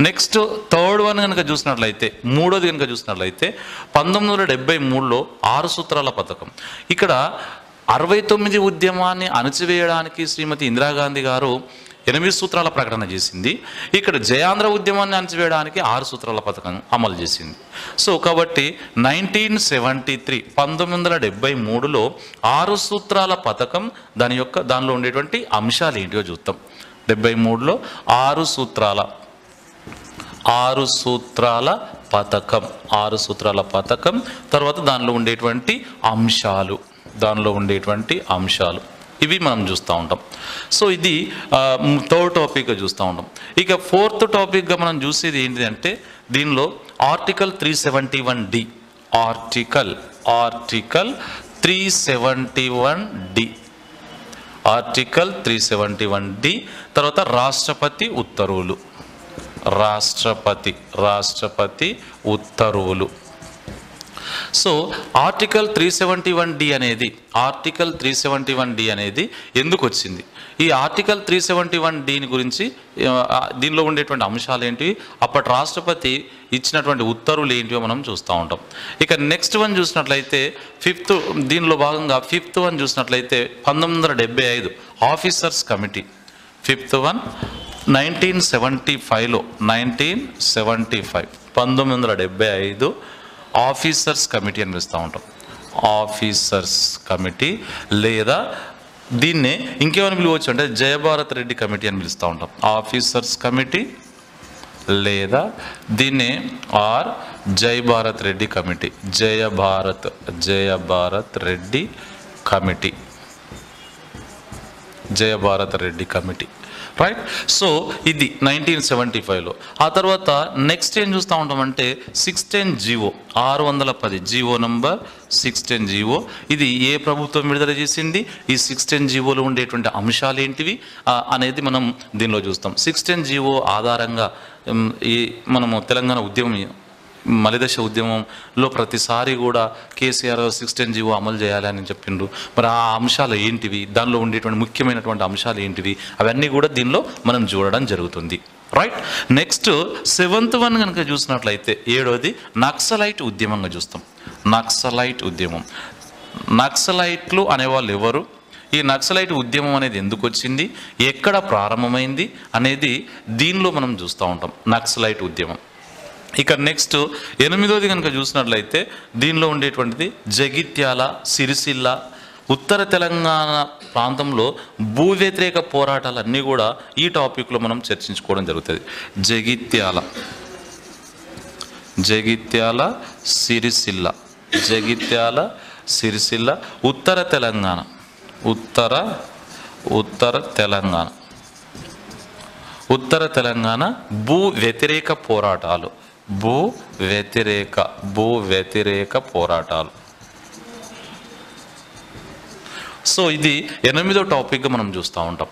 నెక్స్ట్ థర్డ్ వన్ కనుక చూసినట్లయితే, మూడోది కనుక చూసినట్లయితే 1973లో 6 సూత్రాల పథకం. ఇక్కడ 69 ఉద్యమాన్ని అణచివేయడానికి శ్రీమతి ఇందిరాగాంధీ గారు 8 సూత్రాల ప్రకటన చేసింది. ఇక్కడ జయాంధ్ర ఉద్యమాన్ని అణచివేయడానికి 6 సూత్రాల పథకం అమలు చేసింది. సో కాబట్టి 1973లో 6 సూత్రాల పథకం దానిలో ఉండేటువంటి అంశాలు ఏంటివో చూద్దాం. 73లో 6 సూత్రాల పథకం తర్వాత దానిలో ఉండేటువంటి అంశాలు ఇవి మనం చూస్తూ ఉంటాం. సో ఇది థర్డ్ టాపిక్గా చూస్తూ ఉంటాం. ఇక ఫోర్త్ టాపిక్గా మనం చూసేది ఏంటి అంటే దీనిలో ఆర్టికల్ 371D, ఆర్టికల్ 371D, తర్వాత రాష్ట్రపతి ఉత్తర్వులు. సో ఆర్టికల్ 371D అనేది ఎందుకు వచ్చింది, ఈ ఆర్టికల్ 371D గురించి దీనిలో ఉండేటువంటి అంశాలు ఏంటివి, అప్పటి రాష్ట్రపతి ఇచ్చినటువంటి ఉత్తర్వులు ఏంటివో మనం చూస్తూ ఉంటాం. ఇక నెక్స్ట్ వన్ చూసినట్లయితే దీనిలో భాగంగా ఫిఫ్త్ వన్ చూసినట్లయితే 1975 officers committee. Fifth one 1975 officers committee అని పిలుస్తూ ఉంటాం. ఆఫీసర్స్ కమిటీ లేదా దీన్నే ఇంకేమని పిలవచ్చు అంటే జయభారత్ రెడ్డి కమిటీ అని పిలుస్తూ ఉంటాం. ఆఫీసర్స్ కమిటీ లేదా దీన్నే Jayabharat Reddy committee, Jayabharat Reddy committee. Right. So ఇది 1975లో. ఆ తర్వాత నెక్స్ట్ ఏం చూస్తూ ఉంటామంటే 610 జీవో, 610 జీవో నంబర్ 610 జీవో. ఇది ఏ ప్రభుత్వం విడుదల చేసింది, ఈ 610 జీవోలో ఉండేటువంటి అంశాలు ఏంటివి అనేది మనం దీనిలో చూస్తాం. 610 జీవో ఆధారంగా మనము తెలంగాణ ఉద్యమం మలిదశ ఉద్యమంలో ప్రతిసారి కూడా కేసీఆర్ 610 జీవో అమలు చేయాలని చెప్పిండ్రు. మరి ఆ అంశాలు ఏంటివి, దానిలో ఉండేటువంటి ముఖ్యమైనటువంటి అంశాలు ఏంటివి, అవన్నీ కూడా దీనిలో మనం చూడడం జరుగుతుంది. రైట్. నెక్స్ట్ 7th వన్ కనుక చూసినట్లయితే 7వది నక్సలైట్ ఉద్యమంగా చూస్తాం. నక్సలైట్లు అనేవాళ్ళు ఎవరు, ఈ నక్సలైట్ ఉద్యమం అనేది ఎందుకు వచ్చింది, ఎక్కడ ప్రారంభమైంది అనేది దీనిలో మనం చూస్తూ ఉంటాం, నక్సలైట్ ఉద్యమం. ఇక నెక్స్ట్ 8వది కనుక చూసినట్లయితే దీనిలో ఉండేటువంటిది జగిత్యాల, సిరిసిల్ల, ఉత్తర తెలంగాణ ప్రాంతంలో భూ వ్యతిరేక పోరాటాలన్నీ కూడా ఈ టాపిక్లో మనం చర్చించుకోవడం జరుగుతుంది. జగిత్యాల సిరిసిల్ల, ఉత్తర తెలంగాణ భూ వ్యతిరేక పోరాటాలు. సో ఇది 8వ టాపిక్గా మనం చూస్తూ ఉంటాం.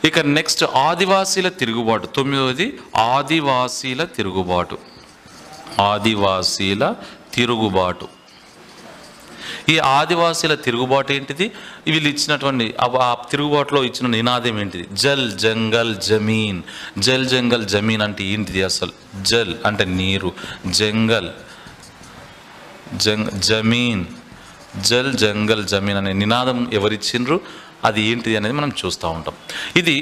ఇక నెక్స్ట్ ఆదివాసీల తిరుగుబాటు. 9వది ఆదివాసీల తిరుగుబాటు. ఈ ఆదివాసీల తిరుగుబాటు ఏంటిది, వీళ్ళు ఇచ్చినటువంటి ఆ తిరుగుబాటులో ఇచ్చిన నినాదం ఏంటిది, జల్ జంగల్ జమీన్ అంటే ఏంటిది అసలు, జల్ అంటే నీరు, జంగల్ జల్ జంగల్ జమీన్ అనే నినాదం ఎవరిచ్చిండ్రు, అది ఏంటిది అనేది మనం చూస్తూ ఉంటాం. ఇది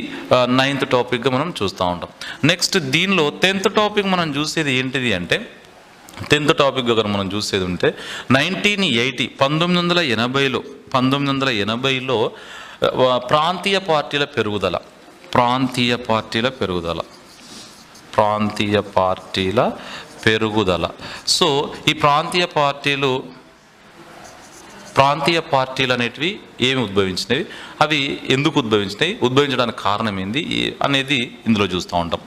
9th టాపిక్గా మనం చూస్తూ ఉంటాం. నెక్స్ట్ దీనిలో 10th టాపిక్ మనం చూసేది ఏంటిది అంటే, 10th టాపిక్ దగ్గర మనం చూసేది ఉంటే 1980లో ప్రాంతీయ పార్టీల పెరుగుదల. సో ఈ ప్రాంతీయ పార్టీలు అనేటివి ఏమి ఉద్భవించినవి, అవి ఎందుకు ఉద్భవించడానికి కారణం ఏంది అనేది ఇందులో చూస్తూ ఉంటాం.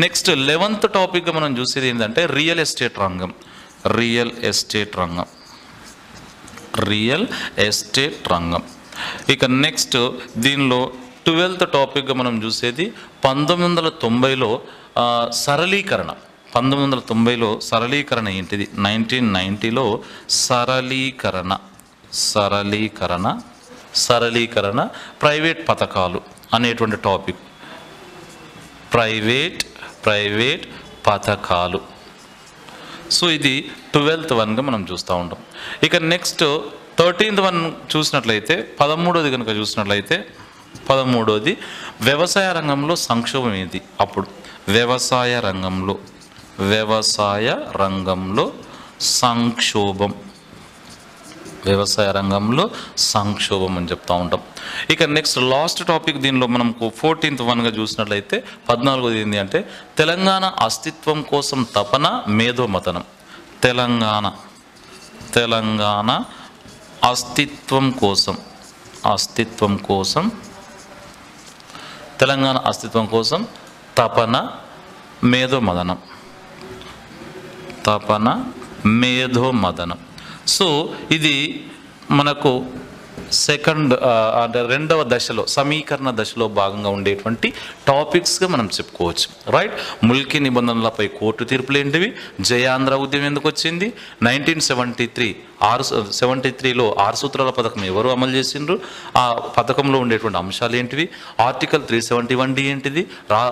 నెక్స్ట్ 11th టాపిక్గా మనం చూసేది ఏంటంటే రియల్ ఎస్టేట్ రంగం. ఇక నెక్స్ట్ దీనిలో 12th టాపిక్గా మనం చూసేది 1990లో సరళీకరణ. 1990లో సరళీకరణ ఏంటిది, 1990లో సరళీకరణ ప్రైవేట్ పథకాలు అనేటువంటి టాపిక్, ప్రైవేట్ పథకాలు. సో ఇది 12th వన్గా మనం చూస్తూ ఉంటాం. ఇక నెక్స్ట్ 13th వన్ చూసినట్లయితే 13వది కనుక చూసినట్లయితే 13వది వ్యవసాయ రంగంలో సంక్షోభం ఏంటి, అప్పుడు వ్యవసాయ సంక్షోభం అని చెప్తూ ఉంటాం. ఇక నెక్స్ట్ లాస్ట్ టాపిక్ దీనిలో మనం 14th వన్గా చూసినట్లయితే 14వది ఏంటి అంటే తెలంగాణ అస్తిత్వం కోసం తపన మేధోమథనం. తెలంగాణ అస్తిత్వం కోసం తపన మేధోమథనం. సో ఇది మనకు సెకండ్ అంటే 2వ దశలో సమీకరణ దశలో భాగంగా ఉండేటువంటి టాపిక్స్గా మనం చెప్పుకోవచ్చు. రైట్, ముల్కీ నిబంధనలపై కోర్టు తీర్పులు ఏంటివి, జయాంధ్ర ఉద్యమం ఎందుకు వచ్చింది, 1973లో 6 సూత్రాల పథకం ఎవరు అమలు చేసిండ్రు, ఆ పథకంలో ఉండేటువంటి అంశాలు ఏంటివి, ఆర్టికల్ 371D ఏంటిది,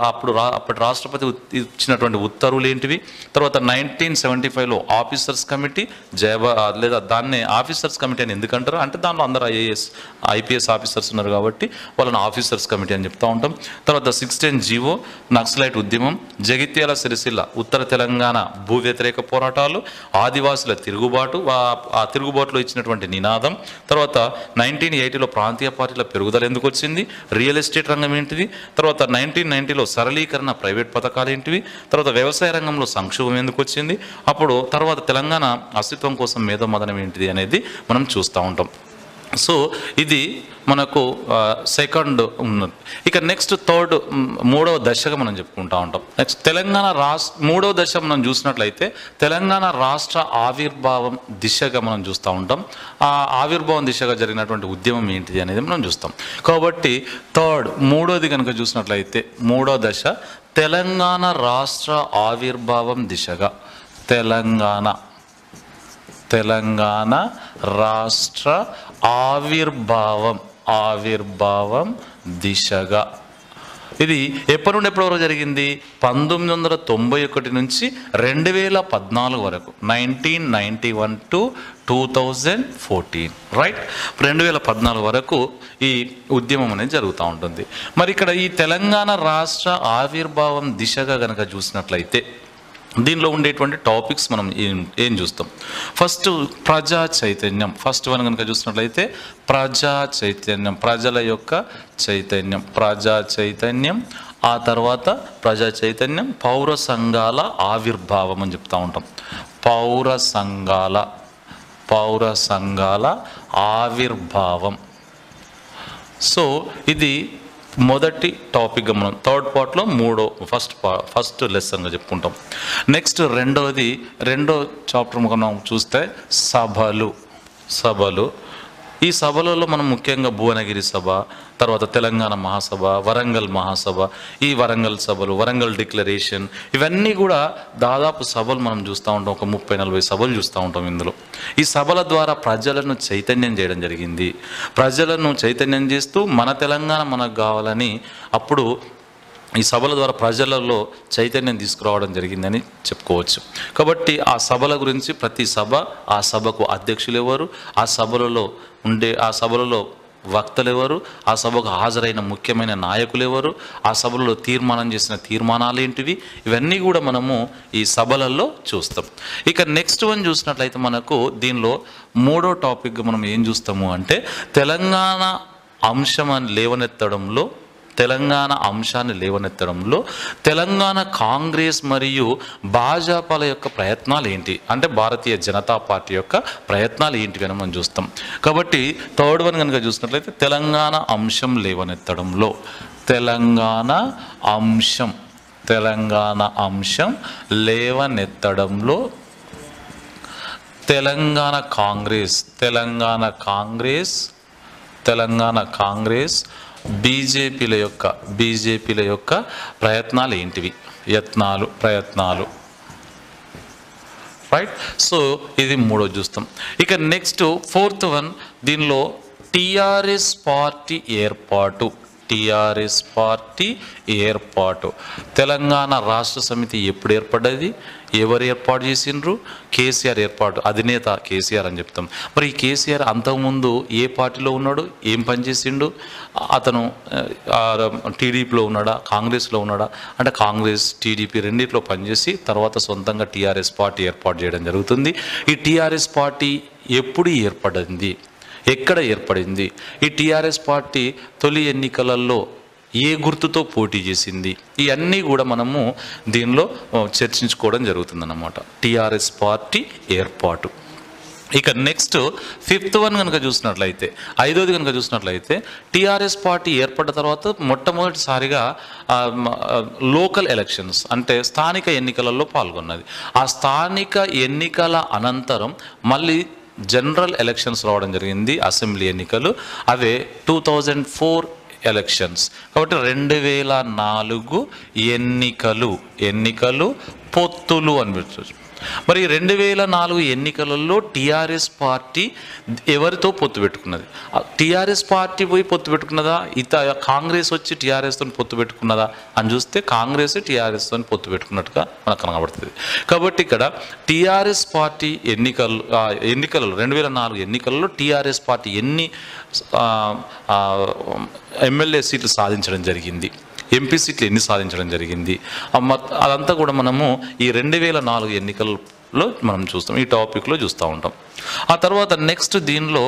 అప్పటి రాష్ట్రపతి ఇచ్చినటువంటి ఉత్తర్వులు ఏంటివి, తర్వాత 1975లో ఆఫీసర్స్ కమిటీ లేదా దాన్నే ఆఫీసర్స్ కమిటీ అని ఎందుకంటారు అంటే దానిలో అందరూ IPS ఆఫీసర్స్ ఉన్నారు కాబట్టి వాళ్ళని ఆఫీసర్స్ కమిటీ అని చెప్తూ ఉంటాం. తర్వాత 16 జీవో నక్సలైట్ ఉద్యమం, జగిత్యాల సిరిసిల్ల ఉత్తర తెలంగాణ భూ వ్యతిరేక పోరాటాలు, ఆదివాసుల తిరుగుబాటు, ఆ తిరుగుబాటులో ఇచ్చినటువంటి నినాదం, తర్వాత 1980లో ప్రాంతీయ పార్టీల పెరుగుదల ఎందుకు వచ్చింది, రియల్ ఎస్టేట్ రంగం ఏంటిది, తర్వాత 1990లో సరళీకరణ ప్రైవేట్ పథకాలు ఏంటివి, తర్వాత వ్యవసాయ రంగంలో సంక్షోభం ఎందుకు వచ్చింది, అప్పుడు తర్వాత తెలంగాణ అస్తిత్వం కోసం మేధోమథనం ఏంటిది అనేది మనం చూస్తూ ఉంటాం. సో ఇది మనకు సెకండ్ ఉన్నది. ఇక నెక్స్ట్ మూడవ దశగా మనం చెప్పుకుంటూ ఉంటాం. నెక్స్ట్ మూడవ దశ మనం చూసినట్లయితే తెలంగాణ రాష్ట్ర ఆవిర్భావం దిశగా మనం చూస్తూ ఉంటాం. ఆ ఆవిర్భావం దిశగా జరిగినటువంటి ఉద్యమం ఏంటిది అనేది మనం చూస్తాం. కాబట్టి మూడోది కనుక చూసినట్లయితే మూడో దశ తెలంగాణ రాష్ట్ర ఆవిర్భావం దిశగా, తెలంగాణ రాష్ట్ర ఆవిర్భావం దిశగా ఇది ఎప్పటి నుండి ఎప్పటి వరకు జరిగింది? 1991 నుంచి 2014 వరకు, 1991 టు 2014, రైట్. 2014 వరకు ఈ ఉద్యమం అనేది జరుగుతూ ఉంటుంది. మరి ఇక్కడ ఈ తెలంగాణ రాష్ట్ర ఆవిర్భావం దిశగా కనుక చూసినట్లయితే దీనిలో ఉండేటువంటి టాపిక్స్ మనం ఏం చూస్తాం? ఫస్ట్ ప్రజా చైతన్యం, ఫస్ట్ వన్ కనుక చూసినట్లయితే ప్రజా చైతన్యం, ప్రజల యొక్క చైతన్యం, ప్రజా చైతన్యం. ఆ తర్వాత ప్రజా చైతన్యం, పౌర సంఘాల ఆవిర్భావం అని చెప్తూ ఉంటాం. పౌర సంఘాల ఆవిర్భావం. సో ఇది మొదటి టాపిక్గా మనం థర్డ్ పార్ట్లో ఫస్ట్ లెసన్గా చెప్పుకుంటాం. నెక్స్ట్ రెండో చాప్టర్ మనం చూస్తే సభలు. ఈ సభలలో మనం ముఖ్యంగా భువనగిరి సభ, తర్వాత తెలంగాణ మహాసభ, వరంగల్ మహాసభ, ఈ వరంగల్ సభలు, వరంగల్ డిక్లరేషన్, ఇవన్నీ కూడా దాదాపు సభలు మనం చూస్తూ ఉంటాం. ఒక 30-40 సభలు చూస్తూ ఉంటాం. ఇందులో ఈ సభల ద్వారా ప్రజలను చైతన్యం చేయడం జరిగింది. ప్రజలను చైతన్యం చేస్తూ మన తెలంగాణ మనకు కావాలని అప్పుడు ఈ సభల ద్వారా ప్రజలలో చైతన్యం తీసుకురావడం జరిగిందని చెప్పుకోవచ్చు. కాబట్టి ఆ సభల గురించి ప్రతి సభ, ఆ సభకు అధ్యక్షులు ఎవరు, ఆ సభలలో వక్తలు ఎవరు, ఆ సభకు హాజరైన ముఖ్యమైన నాయకులు ఎవరు, ఆ సభలలో తీర్మానం చేసిన తీర్మానాలు ఏంటివి, ఇవన్నీ కూడా మనము ఈ సభలలో చూస్తాం. ఇక నెక్స్ట్ వన్ చూసినట్లయితే మనకు దీనిలో మూడో టాపిక్గా మనం ఏం చూస్తాము అంటే తెలంగాణ అంశాన్ని లేవనెత్తడంలో తెలంగాణ కాంగ్రెస్ మరియు భాజపాల యొక్క ప్రయత్నాలు ఏంటి, అంటే భారతీయ జనతా పార్టీ యొక్క ప్రయత్నాలు ఏంటివి అని మనం చూస్తాం. కాబట్టి థర్డ్ వన్ కనుక చూసినట్లయితే తెలంగాణ అంశం లేవనెత్తడంలో తెలంగాణ కాంగ్రెస్ బీజేపీల యొక్క ప్రయత్నాలు ఏంటివి, ప్రయత్నాలు, రైట్. సో ఇది మూడో చూస్తాం. ఇక నెక్స్ట్ ఫోర్త్ వన్, దీనిలో టీఆర్ఎస్ పార్టీ ఏర్పాటు, తెలంగాణ రాష్ట్ర సమితి ఎప్పుడు ఏర్పడ్డది, ఎవరు ఏర్పాటు చేసిండ్రు? కేసీఆర్ ఏర్పాటు, అధినేత కేసీఆర్ అని చెప్తాం. మరి ఈ కేసీఆర్ అంతకుముందు ఏ పార్టీలో ఉన్నాడు, ఏం పనిచేసిండు? అతను టీడీపీలో ఉన్నాడా, కాంగ్రెస్లో ఉన్నాడా అంటే కాంగ్రెస్ టీడీపీ రెండిట్లో పనిచేసి తర్వాత సొంతంగా టీఆర్ఎస్ పార్టీ ఏర్పాటు చేయడం జరుగుతుంది. ఈ టీఆర్ఎస్ పార్టీ ఎప్పుడు ఏర్పడింది, ఎక్కడ ఏర్పడింది? ఈ టీఆర్ఎస్ పార్టీ తొలి ఎన్నికలలో ఏ గుర్తుతో పోటీ చేసింది? ఇవన్నీ కూడా మనము దీనిలో చర్చించుకోవడం జరుగుతుందన్నమాట. టీఆర్ఎస్ పార్టీ ఏర్పాటు. ఇక నెక్స్ట్ ఫిఫ్త్ వన్ కనుక చూసినట్లయితే, ఐదోది కనుక చూసినట్లయితే టీఆర్ఎస్ పార్టీ ఏర్పడ్డ తర్వాత మొట్టమొదటిసారిగా లోకల్ ఎలక్షన్స్ అంటే స్థానిక ఎన్నికలలో పాల్గొన్నది. ఆ స్థానిక ఎన్నికల అనంతరం మళ్ళీ జనరల్ ఎలక్షన్స్ రావడం జరిగింది, అసెంబ్లీ ఎన్నికలు. అవే 2004 ఎలక్షన్స్. కాబట్టి 2004 ఎన్నికలు పొత్తులు అని పిలుస్తారు. మరి 2004 ఎన్నికలలో టీఆర్ఎస్ పార్టీ ఎవరితో పొత్తు పెట్టుకున్నది? టీఆర్ఎస్ పార్టీ పోయి పొత్తు పెట్టుకున్నదా, కాంగ్రెస్ వచ్చి టీఆర్ఎస్తో పొత్తు పెట్టుకున్నదా అని చూస్తే కాంగ్రెస్ టీఆర్ఎస్తో పొత్తు పెట్టుకున్నట్టుగా మనకు కనబడుతుంది. కాబట్టి ఇక్కడ టీఆర్ఎస్ పార్టీ ఎన్నికలలో 2004 ఎన్నికలలో టీఆర్ఎస్ పార్టీ ఎన్ని ఎమ్మెల్యే సీట్లు సాధించడం జరిగింది, ఎంపీ సీట్లు ఎన్ని సాధించడం జరిగింది, అదంతా కూడా మనము ఈ 2004 ఎన్నికల్లో మనం చూస్తాం, ఈ టాపిక్లో చూస్తూ ఉంటాం. ఆ తర్వాత నెక్స్ట్ దీనిలో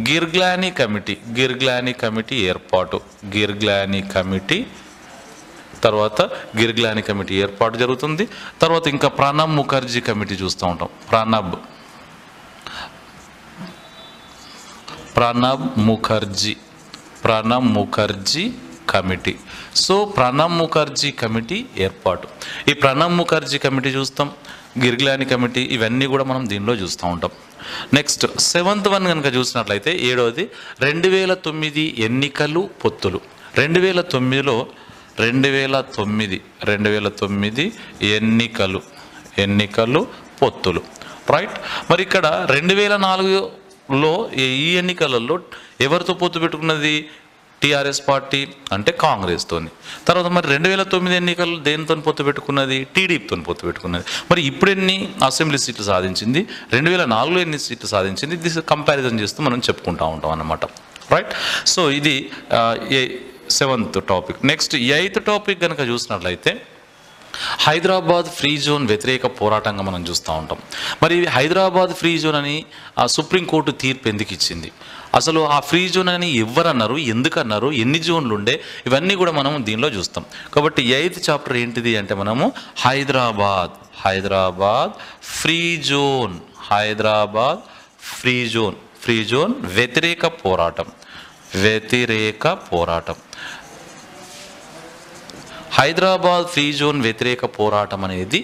గిర్గ్లానీ కమిటీ ఏర్పాటు, గిర్గ్లానీ కమిటీ ఏర్పాటు జరుగుతుంది. తర్వాత ఇంకా ప్రణబ్ ముఖర్జీ కమిటీ చూస్తూ ఉంటాం. Pranab Mukherjee committee. So Pranab Mukherjee committee ఏర్పాటు, ఈ ప్రణబ్ ముఖర్జీ కమిటీ చూస్తాం, గిర్గ్లానీ కమిటీ, ఇవన్నీ కూడా మనం దీనిలో చూస్తూ ఉంటాం. నెక్స్ట్ సెవెంత్ వన్ కనుక చూసినట్లయితే ఏడవది 2009 ఎన్నికలు పొత్తులు. 2009 ఎన్నికలు పొత్తులు, రైట్. మరి ఇక్కడ 2004లో ఈ ఎన్నికలలో ఎవరితో పొత్తు పెట్టుకున్నది? టీఆర్ఎస్ పార్టీ అంటే కాంగ్రెస్తోని. తర్వాత మరి 2009 ఎన్నికలు దేనితో పొత్తు పెట్టుకున్నది? టీడీపీతో పొత్తు పెట్టుకున్నది. మరి ఇప్పుడు ఎన్ని అసెంబ్లీ సీట్లు సాధించింది? 2004లో ఎన్ని సీట్లు సాధించింది? దిస్ కంపారిజన్ చేస్తూ మనం చెప్పుకుంటూ ఉంటాం అన్నమాట. రైట్. సో ఇది 7th topic. Next 8th topic కనుక చూసినట్లయితే హైదరాబాద్ ఫ్రీ జోన్ వ్యతిరేక పోరాటంగా మనం చూస్తూ ఉంటాం. మరి హైదరాబాద్ ఫ్రీ జోన్ అని సుప్రీంకోర్టు తీర్పు ఎందుకు ఇచ్చింది? అసలు ఆ ఫ్రీ జోన్ అని ఎవరన్నారు, ఎందుకన్నారు, ఎన్ని జోన్లు ఉండే, ఇవన్నీ కూడా మనం దీనిలో చూస్తాం. కాబట్టి 8th చాప్టర్ ఏంటిది అంటే మనము Hyderabad free zone, Hyderabad free zone వ్యతిరేక పోరాటం. హైదరాబాద్ ఫ్రీ జోన్ వ్యతిరేక పోరాటం అనేది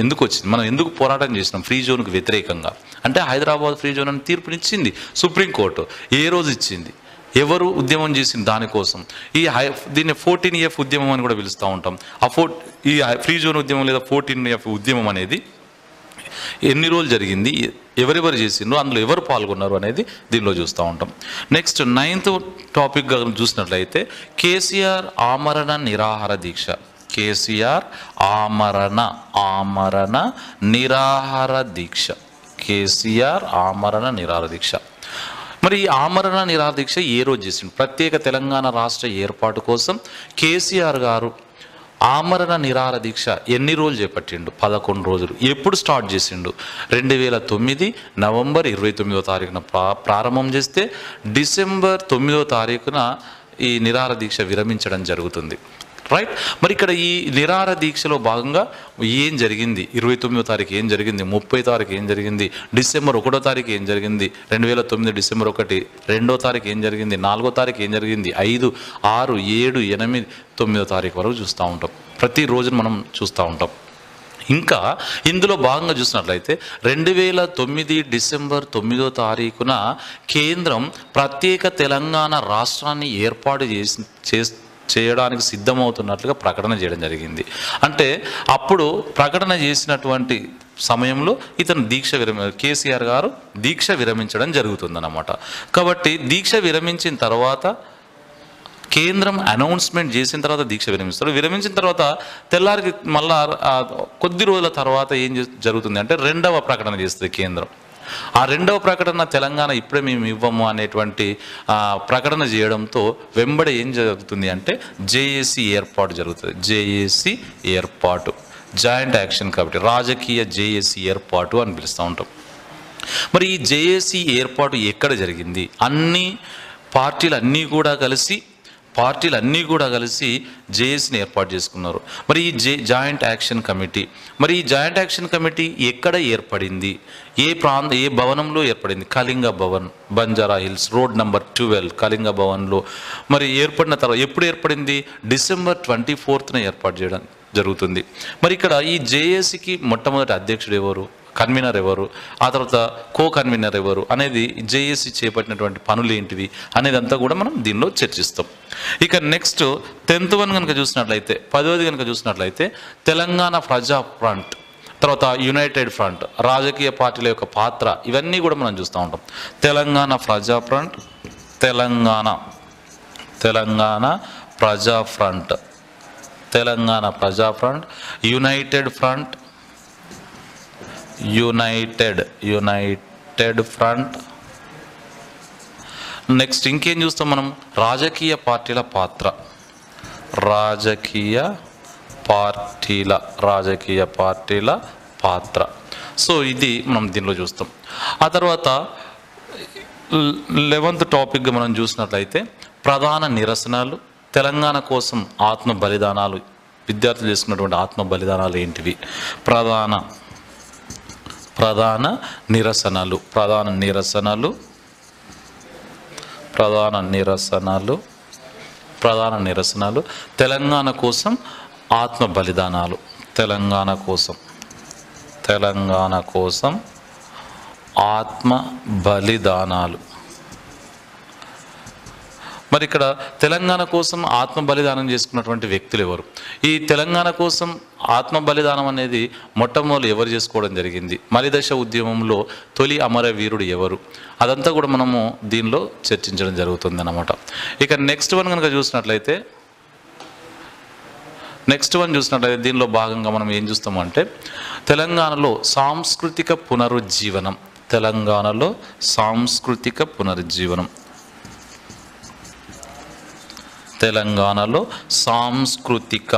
ఎందుకు వచ్చింది? మనం ఎందుకు పోరాటం చేసినాం ఫ్రీ జోన్కు వ్యతిరేకంగా అంటే హైదరాబాద్ ఫ్రీ జోన్ అని తీర్పునిచ్చింది సుప్రీంకోర్టు. ఏ రోజు ఇచ్చింది? ఎవరు ఉద్యమం చేసింది దానికోసం? దీన్ని 14F ఉద్యమం అని కూడా పిలుస్తూ ఉంటాం. ఈ ఫ్రీ జోన్ ఉద్యమం లేదా 14F ఉద్యమం అనేది ఎన్ని రోజులు జరిగింది, ఎవరెవరు చేసిండ్రు, అందులో ఎవరు పాల్గొన్నారు అనేది దీనిలో చూస్తూ ఉంటాం. నెక్స్ట్ 9th టాపిక్గా చూసినట్లయితే కేసీఆర్ ఆమరణ నిరాహార దీక్ష. కేసీఆర్ ఆమరణ నిరాహార దీక్ష. కేసీఆర్ ఆమరణ నిరాహార దీక్ష. మరి ఈ ఆమరణ నిరాహార దీక్ష ఏ రోజు చేసిండు? ప్రత్యేక తెలంగాణ రాష్ట్ర ఏర్పాటు కోసం కేసీఆర్ గారు ఆమరణ నిరాహార దీక్ష ఎన్ని రోజులు చేపట్టిండు? 11 రోజులు. ఎప్పుడు స్టార్ట్ చేసిండు? 2009 నవంబర్ 29వ తారీఖున ప్రారంభం చేస్తే డిసెంబర్ 9వ తారీఖున ఈ నిరాహార దీక్ష విరమించడం జరుగుతుంది. రైట్. మరి ఇక్కడ ఈ నిరాహార దీక్షలో భాగంగా ఏం జరిగింది? 29వ తారీఖు ఏం జరిగింది? 30వ తారీఖు ఏం జరిగింది? డిసెంబర్ 1వ తారీఖు ఏం జరిగింది? 2009 డిసెంబర్ 1, 2వ తారీఖు ఏం జరిగింది? 4వ తారీఖు ఏం జరిగింది? 5, 6, 7, 8, 9వ తారీఖు వరకు చూస్తూ ఉంటాం. ప్రతిరోజు మనం చూస్తూ ఉంటాం. ఇంకా ఇందులో భాగంగా చూసినట్లయితే 2009 డిసెంబర్ 9వ తారీఖున కేంద్రం ప్రత్యేక తెలంగాణ రాష్ట్రాన్ని ఏర్పాటు చేయడానికి సిద్ధమవుతున్నట్లుగా ప్రకటన చేయడం జరిగింది. అంటే అప్పుడు ప్రకటన చేసినటువంటి సమయంలో ఇతను కేసీఆర్ గారు దీక్ష విరమించడం జరుగుతుందన్నమాట. కాబట్టి దీక్ష విరమించిన తర్వాత కేంద్రం అనౌన్స్మెంట్ చేసిన తర్వాత దీక్ష విరమిస్తారు. విరమించిన తర్వాత తెల్లారికి మళ్ళా కొద్ది రోజుల తర్వాత ఏం జరుగుతుంది అంటే 2వ ప్రకటన చేస్తుంది కేంద్రం. ఆ 2వ ప్రకటన తెలంగాణ ఇప్పుడే మేము ఇవ్వము అనేటువంటి ప్రకటన చేయడంతో వెంబడి ఏం జరుగుతుంది అంటే జేఏసీ ఏర్పాటు జరుగుతుంది. జేఏసీ ఏర్పాటు, జాయింట్ యాక్షన్ కమిటీ, రాజకీయ జేఏసీ ఏర్పాటు అని పిలుస్తూ ఉంటాం. మరి ఈ జేఏసీ ఏర్పాటు ఎక్కడ జరిగింది? అన్ని పార్టీలన్నీ కూడా కలిసి జేఏసీని ఏర్పాటు చేసుకున్నారు. మరి ఈ జాయింట్ యాక్షన్ కమిటీ, మరి ఈ జాయింట్ యాక్షన్ కమిటీ ఎక్కడ ఏర్పడింది? ఏ భవనంలో ఏర్పడింది? Kalinga Bhavan, Banjara hills, road number 12 Kalinga భవన్లో. మరి ఏర్పడిన తర్వాత ఎప్పుడు ఏర్పడింది? డిసెంబర్ 24న ఏర్పాటు చేయడం జరుగుతుంది. మరి ఇక్కడ ఈ జేఏసీకి మొట్టమొదటి అధ్యక్షుడు ఎవరు, కన్వీనర్ ఎవరు, ఆ తర్వాత కో కన్వీనర్ ఎవరు అనేది, జేఏసీ చేపట్టినటువంటి పనులు ఏంటివి అనేది అంతా కూడా మనం దీనిలో చర్చిస్తాం. ఇక నెక్స్ట్ 10th వన్ కనుక చూసినట్లయితే, 10వది కనుక చూసినట్లయితే తెలంగాణ ప్రజా ఫ్రంట్, తర్వాత యునైటెడ్ ఫ్రంట్, రాజకీయ పార్టీల యొక్క పాత్ర, ఇవన్నీ కూడా మనం చూస్తూ ఉంటాం. తెలంగాణ ప్రజా ఫ్రంట్, తెలంగాణ ప్రజా ఫ్రంట్, తెలంగాణ ప్రజా front, United front, United front. Next ఇంకేం చూస్తాం మనం? రాజకీయ పార్టీల పాత్ర, రాజకీయ పార్టీల పాత్ర. సో ఇది మనం దీనిలో చూస్తాం. ఆ తర్వాత 11th టాపిక్గా మనం చూసినట్లయితే ప్రధాన నిరసనలు, తెలంగాణ కోసం ఆత్మ బలిదానాలు, విద్యార్థులు చేసుకున్నటువంటి ఆత్మ బలిదానాలు ఏంటివి? ప్రధాన నిరసనలు, తెలంగాణ కోసం ఆత్మ బలిదానాలు, తెలంగాణ కోసం ఆత్మ బలిదానాలు. మరి ఇక్కడ తెలంగాణ కోసం ఆత్మ బలిదానం చేసుకున్నటువంటి వ్యక్తులు ఎవరు? ఈ తెలంగాణ కోసం ఆత్మ బలిదానం అనేది మొట్టమొదటి ఎవరు చేసుకోవడం జరిగింది? మలిదశ ఉద్యమంలో తొలి అమరవీరుడు ఎవరు? అదంతా కూడా మనము దీనిలో చర్చించడం జరుగుతుంది అన్నమాట. ఇక నెక్స్ట్ వన్ కనుక చూసినట్లయితే దీనిలో భాగంగా మనం ఏం చూస్తామంటే తెలంగాణలో సాంస్కృతిక పునరుజ్జీవనం. తెలంగాణలో సాంస్కృతిక పునరుజ్జీవనం. తెలంగాణలో సాంస్కృతిక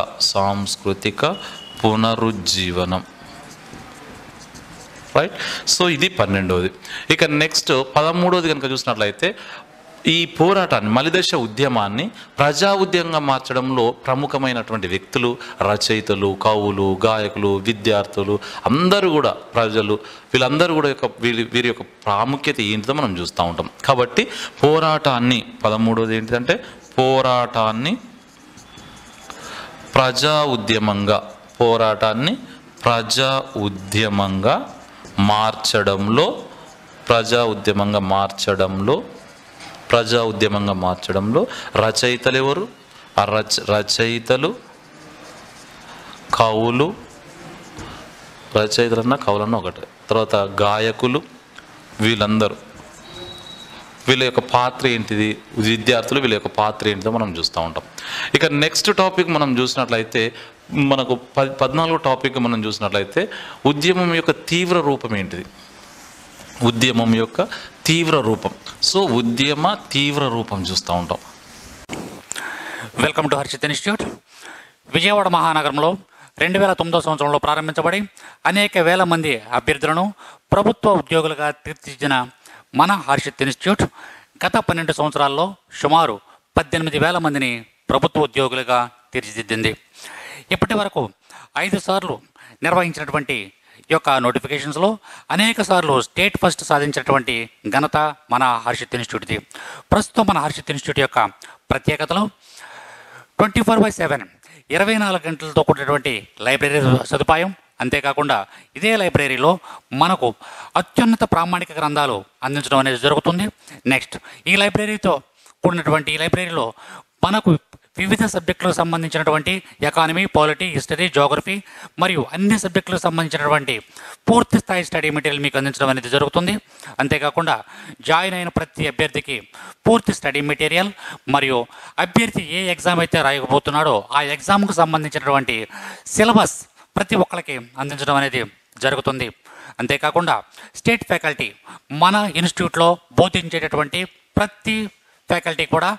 పునరుజ్జీవనం. రైట్. సో ఇది 12వది. ఇక నెక్స్ట్ 13వది కనుక చూసినట్లయితే ఈ పోరాటాన్ని, మలిదశ ఉద్యమాన్ని ప్రజా ఉద్యమంగా మార్చడంలో ప్రముఖమైనటువంటి వ్యక్తులు, రచయితలు, కవులు, గాయకులు, విద్యార్థులు అందరూ కూడా, ప్రజలు, వీళ్ళందరూ కూడా వీరి యొక్క ప్రాముఖ్యత ఏంటిదో మనం చూస్తూ ఉంటాం. కాబట్టి పోరాటాన్ని 13వది ఏంటిదంటే పోరాటాన్ని ప్రజా ఉద్యమంగా మార్చడంలో రచయితలు ఎవరు? రచయితలు, కవులు, రచయితలన్నా కవులన్నా ఒకటే, తర్వాత గాయకులు, వీళ్ళ యొక్క పాత్ర ఏంటిది, విద్యార్థులు వీళ్ళ యొక్క పాత్ర ఏంటిదో మనం చూస్తూ ఉంటాం. ఇక నెక్స్ట్ టాపిక్ మనం చూసినట్లయితే మనకు 14వ టాపిక్ మనం చూసినట్లయితే ఉద్యమం యొక్క తీవ్ర రూపం ఏంటిది? ఉద్యమం యొక్క తీవ్ర రూపం. సో ఉద్యమ తీవ్ర రూపం చూస్తూ ఉంటాం. Welcome to Harshit institute. Vijayawada మహానగరంలో 2009 సంవత్సరంలో ప్రారంభించబడి అనేక వేల మంది అభ్యర్థులను ప్రభుత్వ ఉద్యోగులుగా తీర్చిదిద్దిన మన హర్షిత్ ఇన్స్టిట్యూట్ గత 12 సంవత్సరాల్లో సుమారు 18,000 మందిని ప్రభుత్వ ఉద్యోగులుగా తీర్చిదిద్దింది. ఇప్పటి వరకు 5 సార్లు నిర్వహించినటువంటి ఈ యొక్క నోటిఫికేషన్స్లో అనేక సార్లు స్టేట్ ఫస్ట్ సాధించినటువంటి ఘనత మన హర్షిత్ ఇన్స్టిట్యూట్ది. ప్రస్తుతం మన హర్షిత్ ఇన్స్టిట్యూట్ యొక్క ప్రత్యేకతలు 24/7 24 గంటలతో కూడినటువంటి లైబ్రరీ సదుపాయం. అంతేకాకుండా ఇదే లైబ్రరీలో మనకు అత్యున్నత ప్రామాణిక గ్రంథాలు అందించడం అనేది జరుగుతుంది. నెక్స్ట్ ఈ లైబ్రరీతో కూడినటువంటి ఈ లైబ్రరీలో మనకు వివిధ సబ్జెక్టులకు సంబంధించినటువంటి ఎకానమీ, పాలిటీ, హిస్టరీ, జోగ్రఫీ మరియు అన్ని సబ్జెక్టులకు సంబంధించినటువంటి పూర్తి స్థాయి స్టడీ మెటీరియల్ మీకు అందించడం అనేది జరుగుతుంది. అంతేకాకుండా జాయిన్ అయిన ప్రతి అభ్యర్థికి పూర్తి స్టడీ మెటీరియల్ మరియు అభ్యర్థి ఏ ఎగ్జామ్ అయితే రాయకపోతున్నాడో ఆ ఎగ్జామ్కు సంబంధించినటువంటి సిలబస్ ప్రతి ఒక్కరికి అందించడం అనేది జరుగుతుంది. అంతేకాకుండా స్టేట్ ఫ్యాకల్టీ మన ఇన్స్టిట్యూట్లో బోధించేటటువంటి ప్రతి ఫ్యాకల్టీ కూడా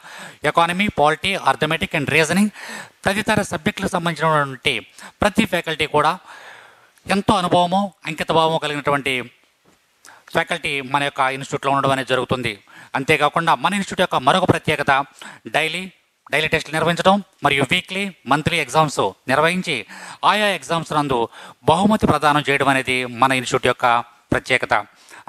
economy, polity, arithmetic and reasoning తదితర సబ్జెక్టులకు సంబంధించినటువంటి ప్రతి ఫ్యాకల్టీ కూడా ఎంతో అనుభవము, అంకితభావము కలిగినటువంటి ఫ్యాకల్టీ మన యొక్క ఇన్స్టిట్యూట్లో ఉండడం అనేది జరుగుతుంది. అంతేకాకుండా మన ఇన్స్టిట్యూట్ యొక్క మరొక ప్రత్యేకత డైలీ టెస్టులు నిర్వహించడం మరియు వీక్లీ, మంత్లీ ఎగ్జామ్స్ నిర్వహించి ఆయా ఎగ్జామ్స్ నందు బహుమతి ప్రదానం చేయడం అనేది మన ఇన్స్టిట్యూట్ యొక్క ప్రత్యేకత.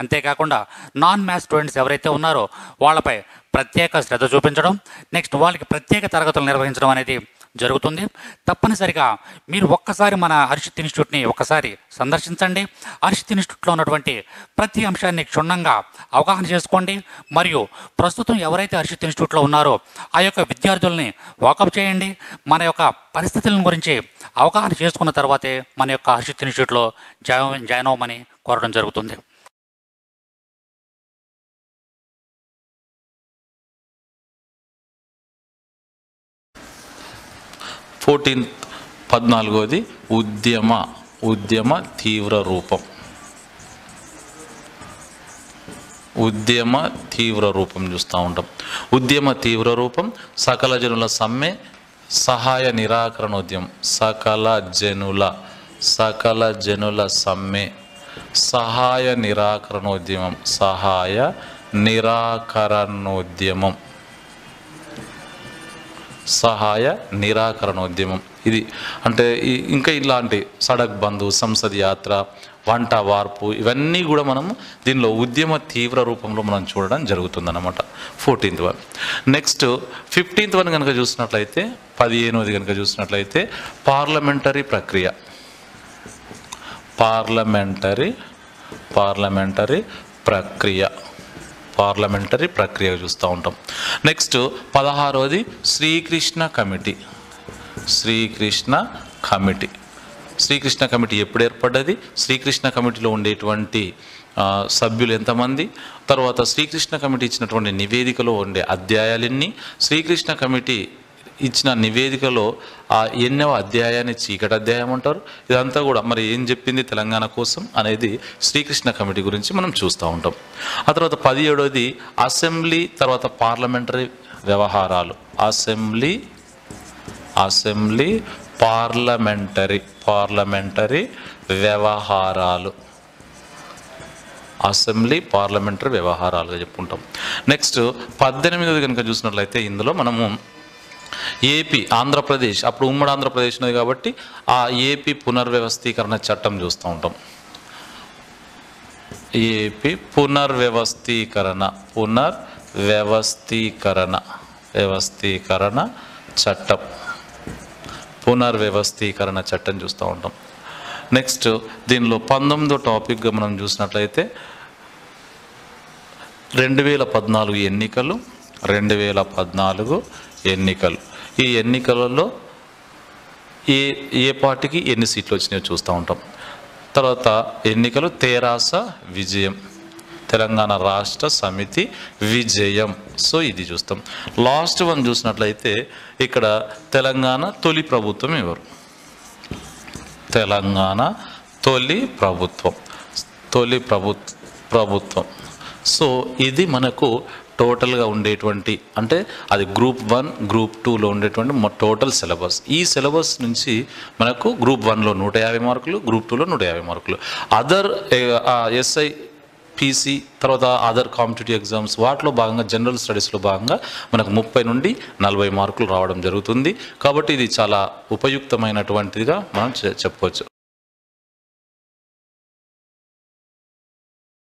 అంతేకాకుండా నాన్ మ్యాథ్స్ స్టూడెంట్స్ ఎవరైతే ఉన్నారో వాళ్ళపై ప్రత్యేక శ్రద్ధ చూపించడం, నెక్స్ట్ వాళ్ళకి ప్రత్యేక తరగతులు నిర్వహించడం అనేది జరుగుతుంది. తప్పనిసరిగా మీరు ఒక్కసారి మన హర్షిత్ ఇన్స్టిట్యూట్ని ఒకసారి సందర్శించండి. హర్షిత్ ఇన్స్టిట్యూట్లో ఉన్నటువంటి ప్రతి అంశాన్ని క్షుణ్ణంగా అవగాహన చేసుకోండి. మరియు ప్రస్తుతం ఎవరైతే హర్షిత్ ఇన్స్టిట్యూట్లో ఉన్నారో ఆ యొక్క విద్యార్థుల్ని వాకప్ చేయండి. మన యొక్క పరిస్థితుల గురించి అవగాహన చేసుకున్న తర్వాతే మన యొక్క హర్షిత్ ఇన్స్టిట్యూట్లో జాయిన్ అవ్వమని కోరడం జరుగుతుంది. 14వది ఉద్యమ తీవ్ర రూపం. ఉద్యమ తీవ్ర రూపం చూస్తూ ఉంటాం. ఉద్యమ తీవ్ర రూపం సకల జనుల సమ్మె, సహాయ నిరాకరణోద్యమం. సకల జనుల సమ్మె, సహాయ నిరాకరణోద్యమం. ఇది అంటే ఇంకా ఇలాంటి సడక్ బంధు, సంసద్ యాత్ర, వంట వార్పు ఇవన్నీ కూడా మనము దీనిలో ఉద్యమ తీవ్ర రూపంలో మనం చూడడం జరుగుతుందన్నమాట. 14th one. Next 15th one కనుక చూసినట్లయితే 15వది కనుక చూసినట్లయితే పార్లమెంటరీ ప్రక్రియ. పార్లమెంటరీ పార్లమెంటరీ ప్రక్రియ చూస్తూ ఉంటాం. నెక్స్ట్ 16వది Srikrishna committee. Srikrishna committee. Srikrishna committee ఎప్పుడు ఏర్పడ్డది, శ్రీకృష్ణ కమిటీలో ఉండేటువంటి సభ్యులు ఎంతమంది, తర్వాత శ్రీకృష్ణ కమిటీ ఇచ్చినటువంటి నివేదికలో ఉండే అధ్యాయాలన్నీ, శ్రీకృష్ణ కమిటీ ఇచ్చిన నివేదికలో ఎన్నవ అధ్యాయాన్ని చీకటి అధ్యాయం అంటారు. ఇదంతా కూడా మరి ఏం చెప్పింది తెలంగాణ కోసం అనేది శ్రీకృష్ణ కమిటీ గురించి మనం చూస్తూ ఉంటాం. ఆ తర్వాత 17వది అసెంబ్లీ తర్వాత పార్లమెంటరీ వ్యవహారాలు. అసెంబ్లీ పార్లమెంటరీ వ్యవహారాలు. అసెంబ్లీ పార్లమెంటరీ వ్యవహారాలుగా చెప్పుకుంటాం. నెక్స్ట్ 18వది కనుక చూసినట్లయితే ఇందులో మనము ఏపీ ఆంధ్రప్రదేశ్, అప్పుడు ఉమ్మడి ఆంధ్రప్రదేశ్ ఉన్నది కాబట్టి ఆ ఏపీ పునర్వ్యవస్థీకరణ చట్టం చూస్తూ ఉంటాం. ఏపీ పునర్వ్యవస్థీకరణ చట్టం. పునర్వ్యవస్థీకరణ చట్టం చూస్తూ ఉంటాం. నెక్స్ట్ దీనిలో 19వ టాపిక్గా మనం చూసినట్లయితే 2014 ఎన్నికలు. 2014 ఎన్నికలు. ఈ ఎన్నికలలో ఏ పార్టీకి ఎన్ని సీట్లు వచ్చినాయో చూస్తూ ఉంటాం. తర్వాత ఎన్నికలు తెరాస విజయం, తెలంగాణ రాష్ట్ర సమితి విజయం. సో ఇది చూస్తాం. లాస్ట్ వన్ చూసినట్లయితే ఇక్కడ తెలంగాణ తొలి ప్రభుత్వం ఎవరు, తెలంగాణ తొలి ప్రభుత్వం. సో ఇది మనకు టోటల్గా ఉండేటువంటి, అంటే అది గ్రూప్ 1 గ్రూప్ 2లో ఉండేటువంటి టోటల్ సిలబస్. ఈ సిలబస్ నుంచి మనకు గ్రూప్ 1లో 150 మార్కులు, గ్రూప్ 2లో 150 మార్కులు. అదర్ SIPC తర్వాత అదర్ కాంపిటేటివ్ ఎగ్జామ్స్ వాటిలో భాగంగా జనరల్ స్టడీస్లో భాగంగా మనకు 30 నుండి 40 మార్కులు రావడం జరుగుతుంది. కాబట్టి ఇది చాలా ఉపయుక్తమైనటువంటిదిగా మనం చెప్పుకోవచ్చు.